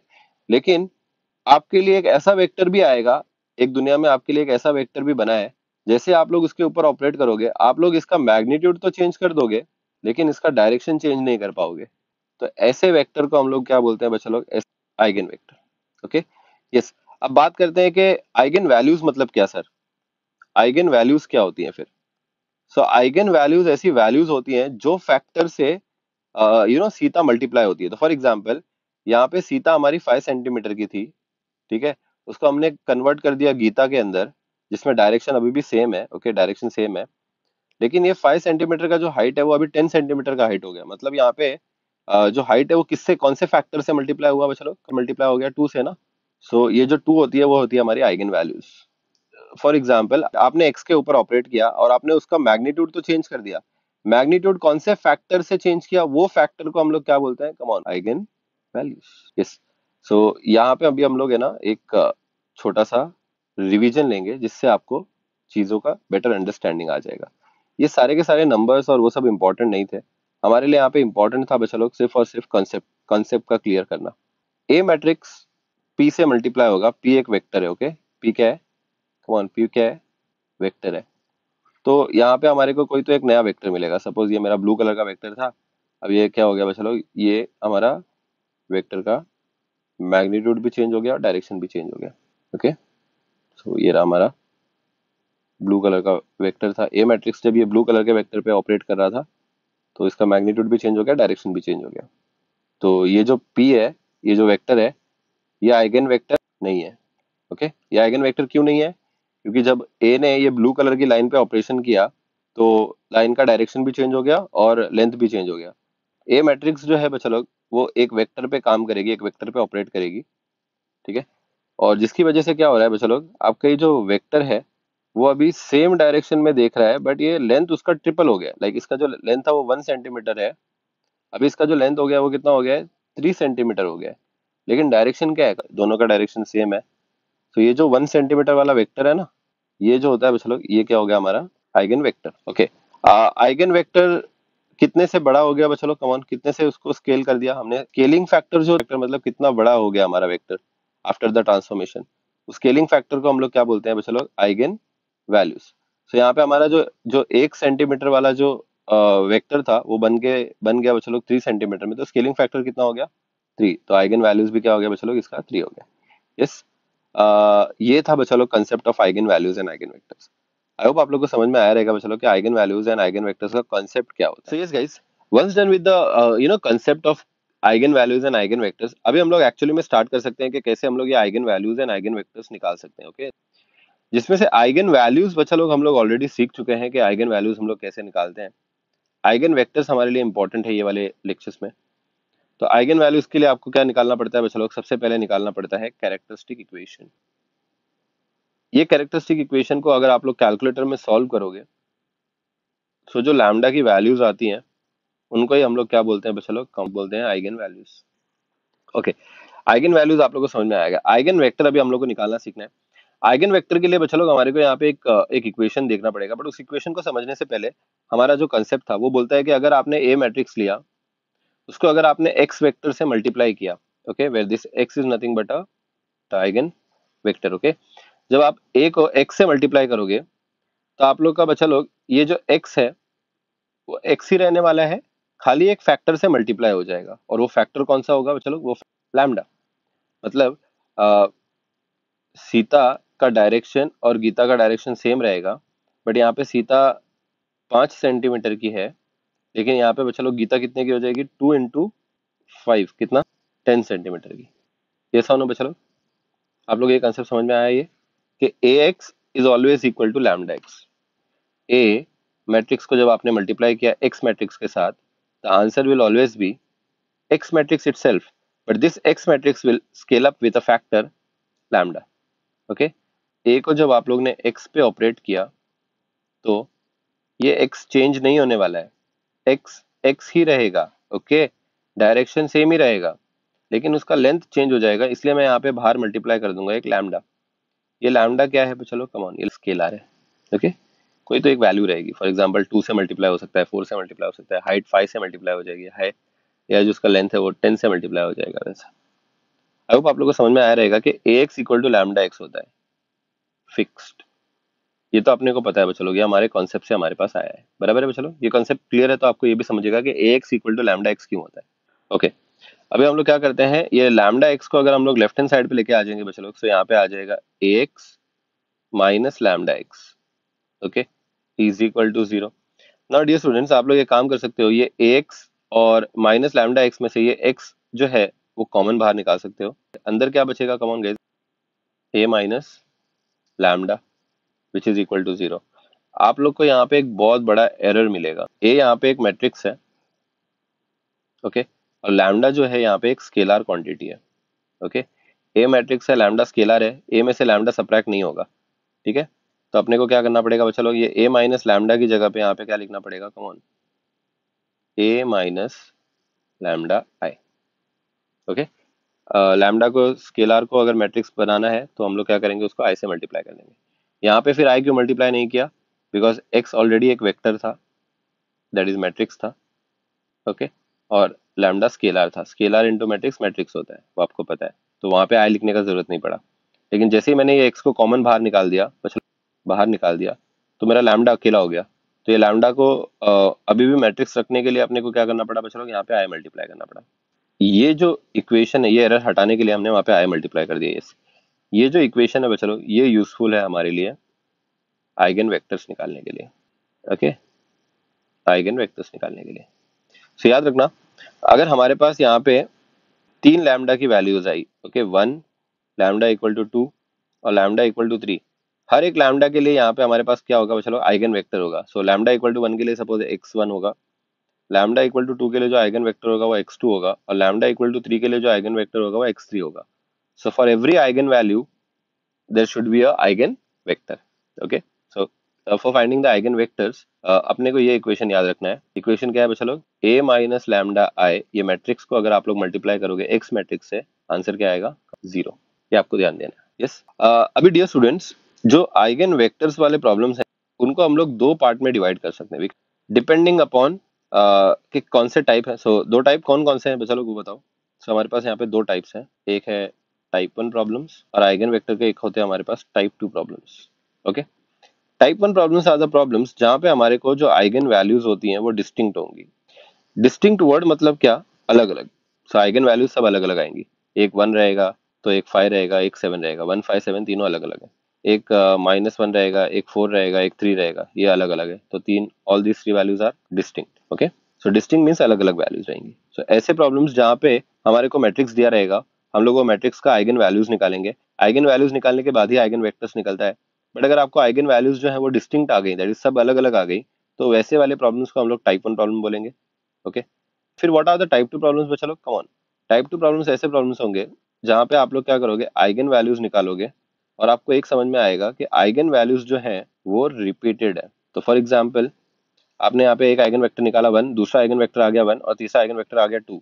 लेकिन आपके लिए एक ऐसा वेक्टर भी आएगा, एक दुनिया में आपके लिए एक ऐसा वेक्टर भी बना है, जैसे आप लोग उसके ऊपर ऑपरेट करोगे, आप लोग इसका मैग्नीट्यूड तो चेंज कर दोगे लेकिन इसका डायरेक्शन चेंज नहीं कर पाओगे। तो ऐसे वेक्टर को हम लोग क्या बोलते हैं बच्चा लोग, आइगन वेक्टर। Okay, yes. अब बात करते हैं कि आइगन वैल्यूज मतलब क्या सर, आइगन वैल्यूज क्या होती हैं फिर। सो आइगन वैल्यूज ऐसी वैल्यूज होती हैं जो फैक्टर से सीता मल्टीप्लाई होती है। तो फॉर एग्जाम्पल, यहाँ पे सीता हमारी 5 सेंटीमीटर की थी, ठीक है, उसको हमने कन्वर्ट कर दिया गीता के अंदर, जिसमें डायरेक्शन अभी भी सेम है। ओके, डायरेक्शन सेम है, लेकिन ये 5 सेंटीमीटर का जो हाइट है वो अभी 10 सेंटीमीटर का हाइट हो गया। मतलब यहाँ पे जो हाइट है वो किससे, कौन से फैक्टर से मल्टीप्लाई हुआ बच्चा लोग, मल्टीप्लाई हो गया 2 से ना। सो ये जो 2 होती है वो होती है हमारी आइगन वैल्यूज। फॉर एग्जाम्पल, आपने एक्स के ऊपर ऑपरेट किया और आपने उसका मैग्नीट्यूड तो चेंज कर दिया, मैग्नीट्यूड कौन से फैक्टर से चेंज किया, वो फैक्टर को हम लोग क्या बोलते हैं, come on, eigenvalues. Yes. So यहाँ पे अभी हम लोग है ना एक छोटा सा रिवीजन लेंगे जिससे आपको चीजों का बेटर अंडरस्टैंडिंग आ जाएगा। ये सारे के सारे नंबर्स और वो सब इंपॉर्टेंट नहीं थे हमारे लिए, यहाँ पे इंपॉर्टेंट था बच्चा लोग सिर्फ और सिर्फ कॉन्सेप्ट, कॉन्सेप्ट का क्लियर करना। ए मैट्रिक्स पी से मल्टीप्लाई होगा, पी एक वेक्टर है। ओके, पी क्या है, कम ऑन, पी क्या है, वेक्टर है। तो यहाँ पे हमारे को कोई तो एक नया वेक्टर मिलेगा, सपोज ये मेरा ब्लू कलर का वेक्टर था, अब ये क्या हो गया बच्चा लोग, ये हमारा वेक्टर का मैग्नीट्यूड भी चेंज हो गया और डायरेक्शन भी चेंज हो गया। ओके, सो ये रहा हमारा ब्लू कलर का वेक्टर था, ए मैट्रिक्स जब ये ब्लू कलर के वेक्टर पे ऑपरेट कर रहा था तो इसका मैग्नीट्यूड भी चेंज हो गया, डायरेक्शन भी चेंज हो गया। तो ये जो पी है, ये जो वेक्टर है, ये आइगन वेक्टर नहीं है। ओके, ये आइगन वेक्टर क्यों नहीं है, क्योंकि जब ए ने ये ब्लू कलर की लाइन पे ऑपरेशन किया तो लाइन का डायरेक्शन भी चेंज हो गया और लेंथ भी चेंज हो गया। ए मैट्रिक्स जो है बच्चा लोग वो एक वेक्टर पे काम करेगी, एक वेक्टर पे ऑपरेट करेगी, ठीक है। और जिसकी वजह से क्या हो रहा है बच्चा लोग, आपका ये जो वेक्टर है वो अभी सेम डायरेक्शन में देख रहा है बट ये लेंथ उसका ट्रिपल हो गया। लाइक इसका जो लेंथ था वो 1 सेंटीमीटर है, अभी इसका जो लेंथ हो गया वो कितना हो गया है, 3 सेंटीमीटर हो गया है। लेकिन डायरेक्शन क्या है, दोनों का डायरेक्शन सेम है। तो ये जो 1 सेंटीमीटर वाला वेक्टर है ना, ये जो होता है बच्चा लोग, ये क्या हो गया हमारा eigen vector. Okay, eigen vector कितने से बड़ा हो गया बच्चा लोग, कमान, कितने से उसको स्केल कर दिया हमने, स्केलिंग फैक्टर जो वेक्टर मतलब कितना बड़ा हो गया हमारा वेक्टर आफ्टर द ट्रांसफॉर्मेशन, उस स्केलिंग फैक्टर को हम लोग क्या बोलते हैं बच्चा लोग, आइगन वैल्यूज। तो यहाँ पे हमारा जो जो 1 सेंटीमीटर वाला जो वेक्टर था वो बन गया बच्चा लोग 3 सेंटीमीटर में, तो स्केलिंग फैक्टर कितना हो गया, 3। तो आइगन वैल्यूज भी क्या हो गया बच्चा लोग, इसका 3 हो गया। यस, ये था बच्चा लोग concept of eigen values and eigen vectors. I hope आप लोग को समझ में आया रहेगा बच्चा लोग कि eigen values and eigen vectors का कॉन्सेप्ट क्या होता है। So yes guys, once done with the concept of eigen values and eigen vectors, अभी हम लोग एक्चुअली में स्टार्ट कर सकते हैं कि कैसे हम लोग ये eigen values and eigen vectors निकाल सकते हैं। ओके, जिसमें से आइगन वैल्यूज बच्चा लोग हम लोग ऑलरेडी सीख चुके हैं कि आइगन वैल्यूज हम लोग कैसे निकालते हैं। आइगन वेक्टर्स हमारे लिए इंपॉर्टेंट है ये वाले लेक्चर्स में। तो आइगन वैल्यूज के लिए आपको क्या निकालना पड़ता है बच्चा लोग, सबसे पहले निकालना पड़ता है कैरेक्टरिस्टिक इक्वेशन। ये कैरेक्टरिस्टिक इक्वेशन को अगर आप लोग कैलकुलेटर में सॉल्व करोगे तो जो लैम्डा की वैल्यूज आती हैं उनको ही हम लोग क्या बोलते हैं बच्चा लोग, कम बोलते हैं eigen values. Okay, eigen values आप लोगों को समझ में आएगा। आइगन वेक्टर अभी हम लोग को निकालना सीखना है। आइगन वेक्टर के लिए बच्चा लोग हमारे को यहाँ पे एक इक्वेशन देखना पड़ेगा, बट उस इक्वेशन को समझने से पहले हमारा जो कंसेप्ट था वो बोलता है कि अगर आपने ए मैट्रिक्स लिया, उसको अगर आपने x वेक्टर से मल्टीप्लाई किया, okay, where this x is nothing but a eigen vector, okay. जब आप a को x से मल्टीप्लाई करोगे तो आप लोग का बचा लोग ये जो x है वो x ही रहने वाला है, खाली एक फैक्टर से मल्टीप्लाई हो जाएगा, और वो फैक्टर कौन सा होगा बचा लोग? वो लैम्डा। मतलब सीता का डायरेक्शन और गीता का डायरेक्शन सेम रहेगा, बट यहाँ पे सीता 5 सेंटीमीटर की है, लेकिन यहाँ पे बच्चा लोग गीता कितने की हो जाएगी? 2 × 5 कितना? 10 सेंटीमीटर की। ये समझो बच्चा लोग, आप लोग ये कंसेप्ट समझ में आया ये कि A x is always equal to lambda x. A matrix को जब आपने मल्टीप्लाई किया एक्स मैट्रिक्स के साथ, the answer will always be x matrix itself, but this x matrix will scale up with a factor lambda, okay. A को जब आप लोग ने एक्स पे ऑपरेट किया तो ये एक्स चेंज नहीं होने वाला है, एक्स एक्स ही रहेगा, ओके। डायरेक्शन सेम ही रहेगा, लेकिन उसका लेंथ चेंज हो जाएगा, इसलिए मैं यहाँ पे बाहर मल्टीप्लाई कर दूंगा एक लैम्डा। ये लैम्डा क्या है? चलो कम ऑन, ये स्केलर है, ओके। कोई तो एक वैल्यू रहेगी, फॉर एग्जांपल 2 से मल्टीप्लाई हो सकता है, 4 से मल्टीप्लाई हो सकता है, हाइट 5 से मल्टीप्लाई हो जाएगी, है या जो उसका लेंथ है वो 10 से मल्टीप्लाई हो जाएगा। वैसा आई होप आप लोगों को समझ में आया रहेगा कि A x equal to lambda x होता है, फिक्स्ड। ये तो अपने को पता है बच्चों लोग, ये हमारे कॉन्सेप्ट से हमारे पास आया है, बराबर है बच्चों लोग। ये कॉन्सेप्ट क्लियर है तो आपको ये भी समझेगा कि A x equal to lambda x क्यों होता है, ओके। अभी हम लोग क्या करते हैं, ये लैम्डा एक्स को अगर हम लोग लेफ्ट हैंड साइड पे लेके आ जाएंगे बच्चों लोग, तो यहाँ पे आ जाएगा A x minus lambda x, okay, is equal to 0। Now dear students, आप लोग ये काम कर सकते हो, ये एक्स और माइनस लैम्डा एक्स में से ये एक्स जो है वो कॉमन बाहर निकाल सकते हो। अंदर क्या बचेगा common guys? A minus lambda which is equal to 0। आप लोग को यहाँ पे एक बहुत बड़ा एरर मिलेगा। ए यहाँ पे एक मैट्रिक्स है, ओके, और लैम्डा जो है यहाँ पे एक स्केलर क्वांटिटी है, ओके। ए मैट्रिक्स है, लैम्डा स्केलर है, ए में से लैम्डा सबट्रैक्ट नहीं होगा, ठीक है। तो अपने को क्या करना पड़ेगा बच्चा लोग? ये ए माइनस लैम्डा की जगह पे यहाँ पे क्या लिखना पड़ेगा? Come on, A minus lambda I, okay. Lambda को स्केलर को अगर मैट्रिक्स बनाना है तो हम लोग क्या करेंगे? उसको आई से मल्टीप्लाई कर देंगे। यहाँ पे फिर आई क्यों मल्टीप्लाई नहीं किया? बिकॉज एक्स ऑलरेडी एक वेक्टर था, दैट इज मैट्रिक्स था, ओके। और लैम्डा स्केलर था, स्केलर इंटू मैट्रिक्स मैट्रिक्स होता है, वो आपको पता है, तो वहाँ पे आई लिखने का जरूरत नहीं पड़ा। लेकिन जैसे ही मैंने ये एक्स को कॉमन बाहर निकाल दिया, बाहर निकाल दिया, तो मेरा लैम्डा अकेला हो गया। तो ये लैम्डा को अभी भी मैट्रिक्स रखने के लिए अपने को क्या करना पड़ा बच्चा लोग? यहाँ पे आई मल्टीप्लाई करना पड़ा। ये जो इक्वेशन है, ये एरर हटाने के लिए हमने वहाँ पे आई मल्टीप्लाई कर दिया। ये जो इक्वेशन है बच्चा लोग, ये यूजफुल है हमारे लिए आइगन वेक्टर्स निकालने के लिए, ओके, आइगन वेक्टर्स निकालने के लिए। सो याद रखना, अगर हमारे पास यहाँ पे 3 लैम्डा की वैल्यूज आई, ओके, 1 लैम्डा इक्वल टू 2 और लैम्डा इक्वल टू 3, हर एक लैम्डा के लिए यहाँ पे हमारे पास क्या होगा चलो? आइगन वेक्टर होगा। सो लैम्डा इक्वल टू 1 के लिए सपोज x1 होगा, लैम्डा इक्वल टू 2 के लिए जो आइगन वेक्टर होगा वो x2 होगा, और लैम्डा इक्वल टू 3 के लिए जो आइगन वेक्टर होगा वो x3 होगा। So for every eigen value there should be a eigen vector, okay. So for finding the eigen vectors अपने को ये इक्वेशन याद रखना है। इक्वेशन क्या है बच्चा लोग? a माइनस लैम्डा आई, ये मैट्रिक्स को अगर आप लोग मल्टीप्लाई करोगे x मैट्रिक्स से, आंसर क्या आएगा? 0। ये आपको ध्यान देना है, यस। अभी डियर स्टूडेंट्स, जो आइगन वेक्टर्स वाले प्रॉब्लम्स हैं उनको हम लोग 2 पार्ट में डिवाइड कर सकते हैं, डिपेंडिंग अपॉन कि कौन से टाइप है। सो 2 टाइप कौन कौन से हैं बच्चा लोग वो बताओ? सो हमारे पास यहाँ पे 2 टाइप्स हैं, एक है टाइप 1 प्रॉब्लम्स और आइगन वेक्टर के एक होते हैं हमारे पास type 2 problems, okay. Type 1 problems are the problems जहाँ पे हमारे को जो आइगन वैल्यूज होती हैं वो डिस्टिंक्ट होंगी। डिस्टिंक्ट वर्ड मतलब क्या? अलग अलग। सो आइगन वैल्यूज सब अलग अलग आएंगी, एक 1 रहेगा तो एक 5 रहेगा, एक 7 रहेगा, 1 5 7 तीनों अलग अलग है। एक -1 रहेगा, एक 4 रहेगा, एक 3 रहेगा, ये अलग अलग है। तो तीन, all these 3 values are distinct, okay. So distinct means अलग अलग वैल्यूज रहेंगी। सो ऐसे प्रॉब्लम्स जहाँ पे हमारे को मैट्रिक्स दिया रहेगा, हम लोग वो मैट्रिक्स का आइगन वैल्यूज निकालेंगे। आइगन वैल्यूज निकालने के बाद ही आइगन वेक्टर्स निकलता है। बट अगर आपको आइगन वैल्यूज जो है वो डिस्टिंक्ट आ गई, दैट इज सब अलग अलग आ गई, तो वैसे वाले प्रॉब्लम्स को हम लोग टाइप 1 प्रॉब्लम बोलेंगे, ओके। फिर what are the type 2 problems बच्चा लोग? कम ऑन, टाइप 2 प्रॉब्लम्स ऐसे प्रॉब्लम्स होंगे जहाँ पे आप लोग क्या करोगे? आइगन वैल्यूज निकालोगे और आपको एक समझ में आएगा कि आइगन वैल्यूज जो है वो रिपीटेड है। तो फॉर एग्जांपल, आपने यहाँ पे एक आइगन वेक्टर निकाला 1, दूसरा आइगन वेक्टर आ गया 1 और तीसरा आइगन वेक्टर आ गया 2।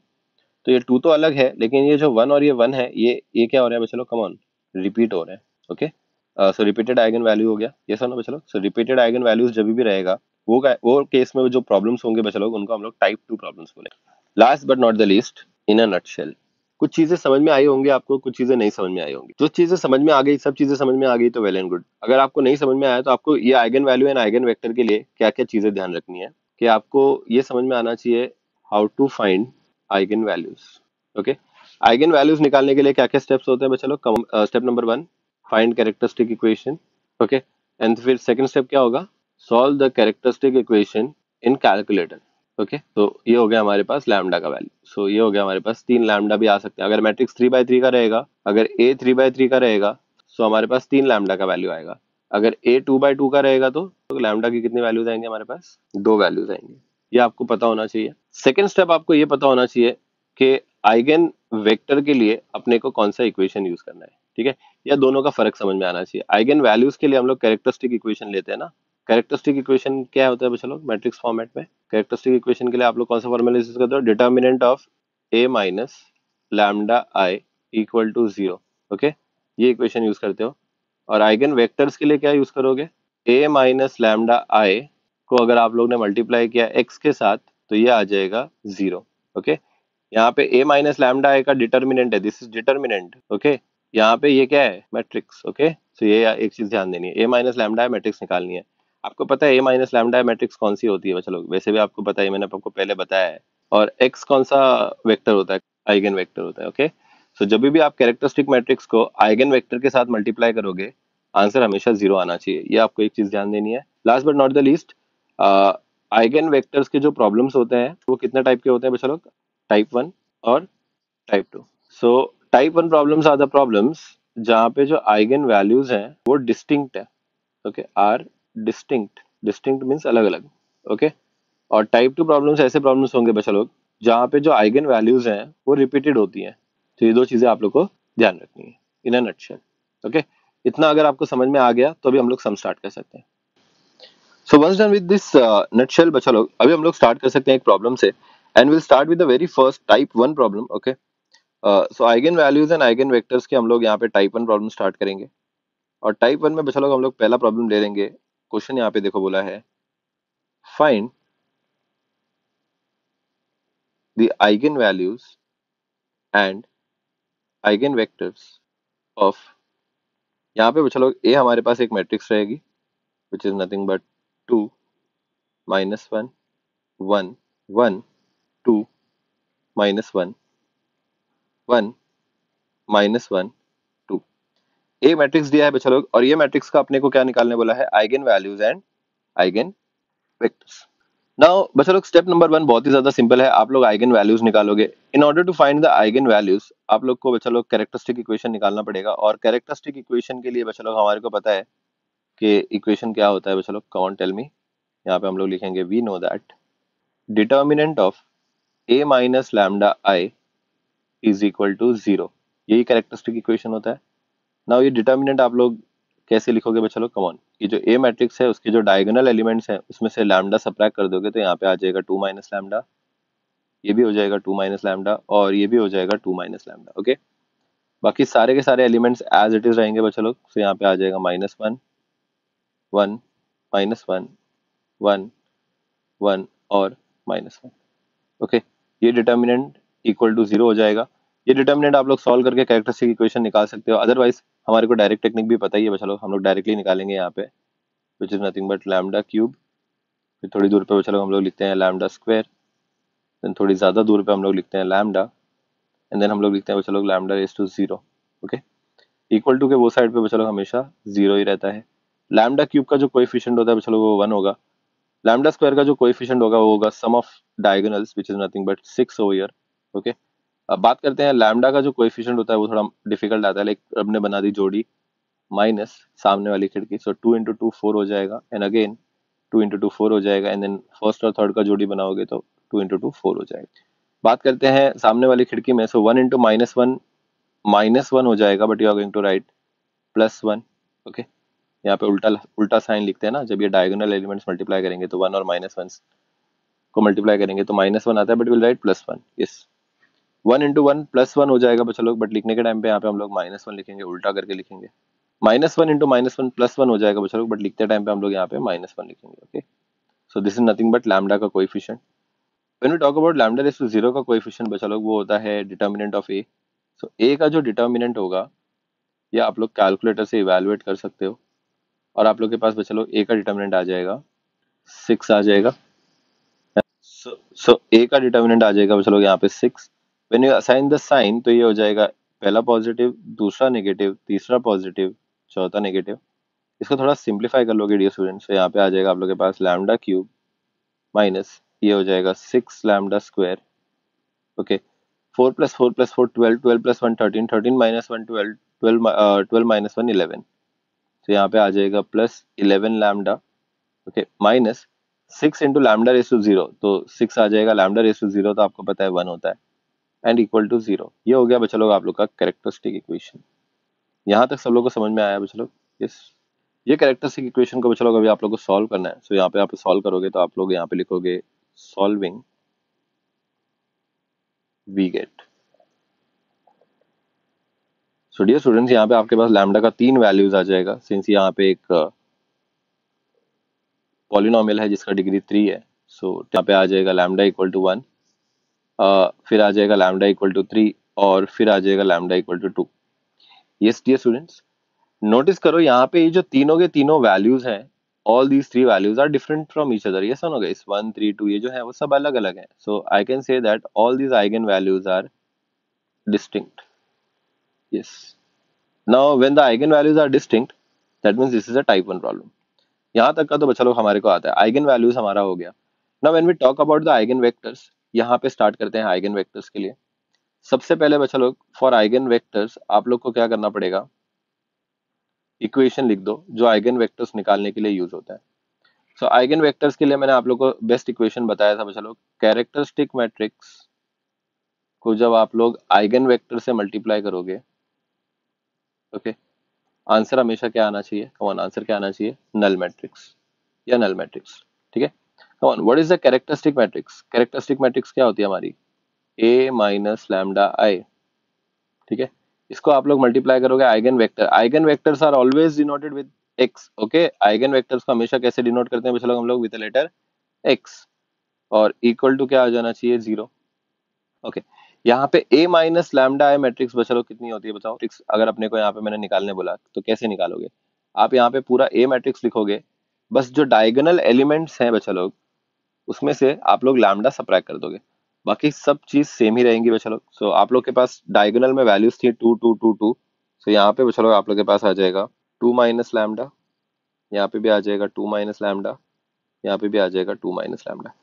तो ये 2 तो अलग है, लेकिन ये जो 1 और ये 1 है, ये क्या हो रहा है बच्चा लोग? कम ऑन, रिपीट हो रहे हैं, ओके। सो रिपीटेड आइगन वैल्यू हो गया, ये समझो बच्चा लोग। सो रिपीटेड आइगन वैल्यूज जब भी रहेगा, वो केस में जो प्रॉब्लम्स होंगे बच्चा लोग, उनको हम लोग टाइप 2 प्रॉब्लम्स बोलेंगे। Last but not the least, in a nutshell, कुछ चीजें समझ में आई होंगी आपको, कुछ चीजें नहीं समझ में आई होंगी। जो चीजें समझ में आ गई, सब चीजें समझ में आ गई तो वेल एंड गुड। अगर आपको नहीं समझ में आया तो आपको ये eigen value and eigen vector के लिए क्या क्या चीजें ध्यान रखनी है कि आपको ये समझ में आना चाहिए how to find eigen values. Okay, eigen values निकालने के लिए क्या क्या स्टेप्स होते हैं चलो। Step number 1, find characteristic equation. Okay, and फिर सेकंड स्टेप क्या होगा, solve the characteristic equation in calculator. Okay, तो ये हो गया हमारे पास लैम्डा का वैल्यू। सो ये हो गया हमारे पास, 3 लैम्डा भी आ सकते हैं। अगर मैट्रिक्स 3 by 3 का रहेगा, अगर ए 3 by 3 का रहेगा, सो हमारे पास 3 लैम्डा का वैल्यू आएगा। अगर ए 2 by 2 का रहेगा तो लैम्डा की कितनी वैल्यूज आएंगे हमारे पास, 2 वैल्यूज आएंगे। ये आपको पता होना चाहिए। सेकेंड स्टेप आपको ये पता होना चाहिए कि आइगन वेक्टर के लिए अपने को कौन सा इक्वेशन यूज करना है। ठीक है, या दोनों का फर्क समझ में आना चाहिए। आइगन वैल्यूज के लिए हम लोग कैरेक्टरिस्टिक इक्वेशन लेते हैं ना। कैरेक्टरिस्टिक इक्वेशन क्या होता है चलो मैट्रिक्स फॉर्मेट में। कैरेक्टरिस्टिक इक्वेशन के लिए आप लोग कौन सा फॉर्मूला यूज करते हो, determinant of A minus lambda I equal to 0। Okay, ये इक्वेशन यूज करते हो। और आइगन वेक्टर्स के लिए क्या यूज करोगे, ए माइनस लैम्डा आई को अगर आप लोग ने मल्टीप्लाई किया एक्स के साथ तो ये आ जाएगा 0। ओके, यहाँ पे ए माइनस लैम्डा आई का डिटर्मिनेंट है, दिस इज डिटर्मिनेंट। ओके, यहाँ पे ये क्या है, मैट्रिक्स। ओके, तो ये एक चीज ध्यान देनी है, ए माइनस लैम्डा मैट्रिक्स निकालनी है। आपको पता है ए माइनस लैम्डा मैट्रिक्स कौन सी होती है चलो, वैसे भी आपको पता है, मैंने आपको पहले बताया है। और एक्स कौन सा वेक्टर होता है, आइगन वेक्टर होता है। ओके, सो जब भी आप कैरेक्टरिस्टिक मैट्रिक्स को आइगन वेक्टर के साथ मल्टीप्लाई करोगे, आंसर हमेशा 0 आना चाहिए। ये आपको एक चीज ध्यान देनी है। Last but not the least, eigen vectors के जो प्रॉब्लम्स होते हैं वो कितने टाइप के होते हैं चलो, टाइप 1 और type 2। So type 1 problems are the problems जहाँ पे जो आइगन वैल्यूज हैं वो डिस्टिंक्ट है। Okay, are distinct, distinct means अलग अलग। ओके, और टाइप 2 प्रॉब्लम्स ऐसे प्रॉब्लम्स होंगे बच्चा लोग जहाँ पे जो आइगन वैल्यूज हैं वो रिपीटेड होती हैं। तो ये दो चीजें आप लोग को ध्यान रखनी है इन अ नटशेल। ओके, इतना अगर आपको समझ में आ गया तो अभी हम लोग सम स्टार्ट कर सकते हैं। So once done with this nutshell बच्चा लोग, अभी हम लोग स्टार्ट कर सकते हैं एक प्रॉब्लम से। And will start with the very first type 1 problem. Okay, so eigen values and eigen vectors के हम लोग यहाँ पे टाइप 1 प्रॉब्लम स्टार्ट करेंगे। और टाइप 1 में बच्चा लोग हम लोग पहला प्रॉब्लम ले लेंगे। क्वेश्चन यहाँ पे देखो बोला है, find the eigen values and eigen vectors of, यहाँ पे बच्चा लोग ए हमारे पास एक मैट्रिक्स रहेगी विच is nothing but 2 minus 1 1 1 2 minus 1 1 minus 1 2। A matrix दिया है बच्चा लोग, और ये मैट्रिक्स का अपने को क्या निकालने बोला है, eigen values and eigen vectors. Now बच्चा लोग स्टेप नंबर 1 बहुत ही ज्यादा सिंपल है। आप लोग आइगन वैल्यूज निकालोगे। In order to find the eigen values आप लोग को बच्चा लोग कैरेक्टरिस्टिक इक्वेशन निकालना पड़ेगा। और कैरेक्टरिस्टिक इक्वेशन के लिए बच्चा लोग हमारे को पता है कि इक्वेशन क्या होता है बच्चा लोग, कौन टेल मी। यहाँ पे हम लोग लिखेंगे we know that determinant of A minus lambda I is equal to 0। यही कैरेक्टरिस्टिक इक्वेशन होता है। नाउ ये डिटर्मिनेंट आप लोग कैसे लिखोगे बच्चा लोग, कम ऑन। ये जो ए मैट्रिक्स है उसके जो डायगोनल एलिमेंट्स हैं उसमें से लैम्डा सबट्रैक्ट कर दोगे तो यहाँ पे आ जाएगा 2 माइनस लैम्डा, ये भी हो जाएगा 2 माइनस लैम्डा, और ये भी हो जाएगा 2 माइनस लैम्डा। ओके, बाकी सारे के सारे एलिमेंट्स एज इट इज रहेंगे बच्चा लोग। तो यहाँ पे आ जाएगा -1 1 -1 1 1 और -1। ओके, ये डिटर्मिनेंट इक्वल टू 0 हो जाएगा। ये डिटर्मिनेंट आप लोग सॉल्व करके कैरेक्टरिस्टिक इक्वेशन निकाल सकते हो। अदरवाइज हमारे को डायरेक्ट टेक्निक भी पता ही है बच्चा लोग, हम लोग डायरेक्टली निकालेंगे यहाँ पे, विच is nothing but lambda cube. फिर थोड़ी दूर पे बच्चा लोग हम लोग लिखते हैं लैम्डा स्क्वायर। देन थोड़ी ज्यादा दूर पे हम लोग लिखते हैं लैम्डा, एंड देन हम लोग लिखते हैं बच्चा लोग lambda raise to 0। Okay, equal to के वो साइड पे बच्चा लोग हमेशा 0 ही रहता है। लैम्डा क्यूब का जो कोएफिशिएंट होता है बच्चा लोग वो 1 होगा। लैम्डा स्क्वायर का जो कोएफिशिएंट होगा वो होगा sum of diagonals which is nothing but 6 over here. Okay, अब बात करते हैं लैम्डा का जो कोएफिशिएंट होता है वो थोड़ा डिफिकल्ट आता है। लाइक हमने बना दी जोड़ी माइनस सामने वाली खिड़की, सो 2 इंटू 2 4 हो जाएगा, एंड अगेन 2 इंटू 2 4 हो जाएगा, एंड देन फर्स्ट और थर्ड का जोड़ी बनाओगे तो 2 इंटू 2 4 हो जाएगा। बात करते हैं सामने वाली खिड़की में, सो 1 इंटू -1 हो जाएगा, but you are going to write +1। Okay, यहाँ पे उल्टा उल्टा साइन लिखते हैं ना, जब ये डायगोनल एलिमेंट्स मल्टीप्लाई करेंगे तो 1 और -1 को मल्टीप्लाई करेंगे तो -1 आता है, but will write +1। Yes, 1 into 1 +1 हो जाएगा बच्चा लोग, बट लिखने के टाइम पे यहाँ पे हम लोग -1 लिखेंगे, उल्टा करके लिखेंगे। -1 इंटू -1 +1 हो जाएगा बच्चा लोग, बट लिखते टाइम पे हम लोग यहाँ पे -1 लिखेंगे। Okay, so this is nothing but lambda का coefficient. When we talk about lambda raise to 0 का कोएफिशिएंट बच्चा लोग वो होता है डिटर्मिनेंट ऑफ ए। सो ए का जो डिटर्मिनेंट होगा ये आप लोग कैलकुलेटर से इवैल्यूएट कर सकते हो, और आप लोग के पास बच्चा लोग ए का डिटर्मिनेंट आ जाएगा 6 आ जाएगा। सो ए का डिटर्मिनेंट आ जाएगा बच्चा लोग यहाँ पे 6। When you assign the sign तो ये हो जाएगा पहला पॉजिटिव, दूसरा नेगेटिव, तीसरा पॉजिटिव, चौथा नेगेटिव। इसको थोड़ा सिंप्लीफाई कर लोगे डियर स्टूडेंट्स, तो यहाँ पे आ जाएगा आप लोग के पास लैम्डा क्यूब माइनस ये हो जाएगा 6 लैम्डा स्क्वायर। ओके, 4 + 4 + 4 12, 12 + 1 13, 13 - 1 12, 12 12 - 1 11। तो यहाँ पे आ जाएगा plus 11 lambda. Okay, minus 6 into lambda raise to 0, तो 6 आ जाएगा, लैम्डा रेस टू 0 तो आपको पता है 1 होता है, एंड इक्वल टू 0। ये हो गया बच्चा लोग आप लोग का कैरेक्टरिस्टिक इक्वेशन। यहाँ तक सब लोग को समझ में आया बच्चा लोग? यस। ये कैरेक्टरिस्टिक इक्वेशन को बच्चा लोग अभी आप लोग को सॉल्व करना है। सो यहाँ पे आप सॉल्व करोगे तो आप लोग यहाँ पे लिखोगे solving we get. So dear students, यहाँ पे आपके पास लैम्डा का 3 वैल्यूज आ जाएगा, सिंस यहाँ पे एक पॉलिनोमियल है जिसका डिग्री 3 है। सो यहाँ पे आ जाएगा लैम्डा इक्वल टू 1, फिर आ जाएगा लैम्डा इक्वल टू 3, और फिर आ जाएगा lambda equal to 2। Yes dear students, notice करो यहाँ पे ये जो तीनों के तीनों वैल्यूज हैं, all these 3 values are different from each other. Yes और नो गाइस? 1 3 2 ये जो है वो सब अलग अलग है। So I can say that all these eigen values are distinct. Yes, now when the eigen values are distinct that means this is a type 1 problem. यहाँ तक का तो बच्चा लोग हमारे को आता है, आइगन वैल्यूज हमारा हो गया। Now when we talk about the eigen vectors, यहाँ पे स्टार्ट करते हैं आइगन वेक्टर्स के लिए। सबसे पहले बच्चा लोग फॉर आइगन वेक्टर्स आप लोग को क्या करना पड़ेगा, इक्वेशन लिख दो जो आइगन वेक्टर्स निकालने के लिए यूज होता है। सो आइगन वेक्टर्स के लिए मैंने आप लोग को बेस्ट इक्वेशन बताया था बच्चा लोग, कैरेक्टरिस्टिक मैट्रिक्स को जब आप लोग आइगन वेक्टर से मल्टीप्लाई करोगे, ओके, आंसर हमेशा क्या आना चाहिए? कम ऑन, आंसर क्या आना चाहिए? नल मैट्रिक्स या नल मैट्रिक्स। ठीक है, come on, what is the characteristic matrix? Characteristic matrix क्या होती है हमारी? A minus lambda I. ठीक है, इसको आप लोग मल्टीप्लाई करोगे eigen vector. Eigen vectors are always denoted with X. Okay, eigen vectors को हमेशा कैसे डिनोट करते हैं बच्चा लोग? हम लोग विद लेटर एक्स, और इक्वल टू क्या आ जाना चाहिए? 0। ओके, यहाँ पे a minus lambda I matrix बच्चा लोग कितनी होती है बताओ? मैट्रिक्स अगर अपने को यहाँ पे मैंने निकालने बोला तो कैसे निकालोगे? आप यहाँ पे पूरा a मैट्रिक्स लिखोगे, बस जो डायगोनल एलिमेंट्स हैं बच्चा लोग उसमें से आप लोग लैम्डा सबट्रैक्ट कर दोगे, बाकी सब चीज सेम ही रहेंगी बच्चा लोग। सो आप लोग के पास डायगोनल में वैल्यूज थी 2 2 2 2। सो यहाँ पे बच्चा लोग आप लोग के पास आ जाएगा 2 माइनस लैम्डा, यहाँ पे भी आ जाएगा 2 माइनस लैम्डा, यहाँ पे भी आ जाएगा 2 माइनस लैम्डा।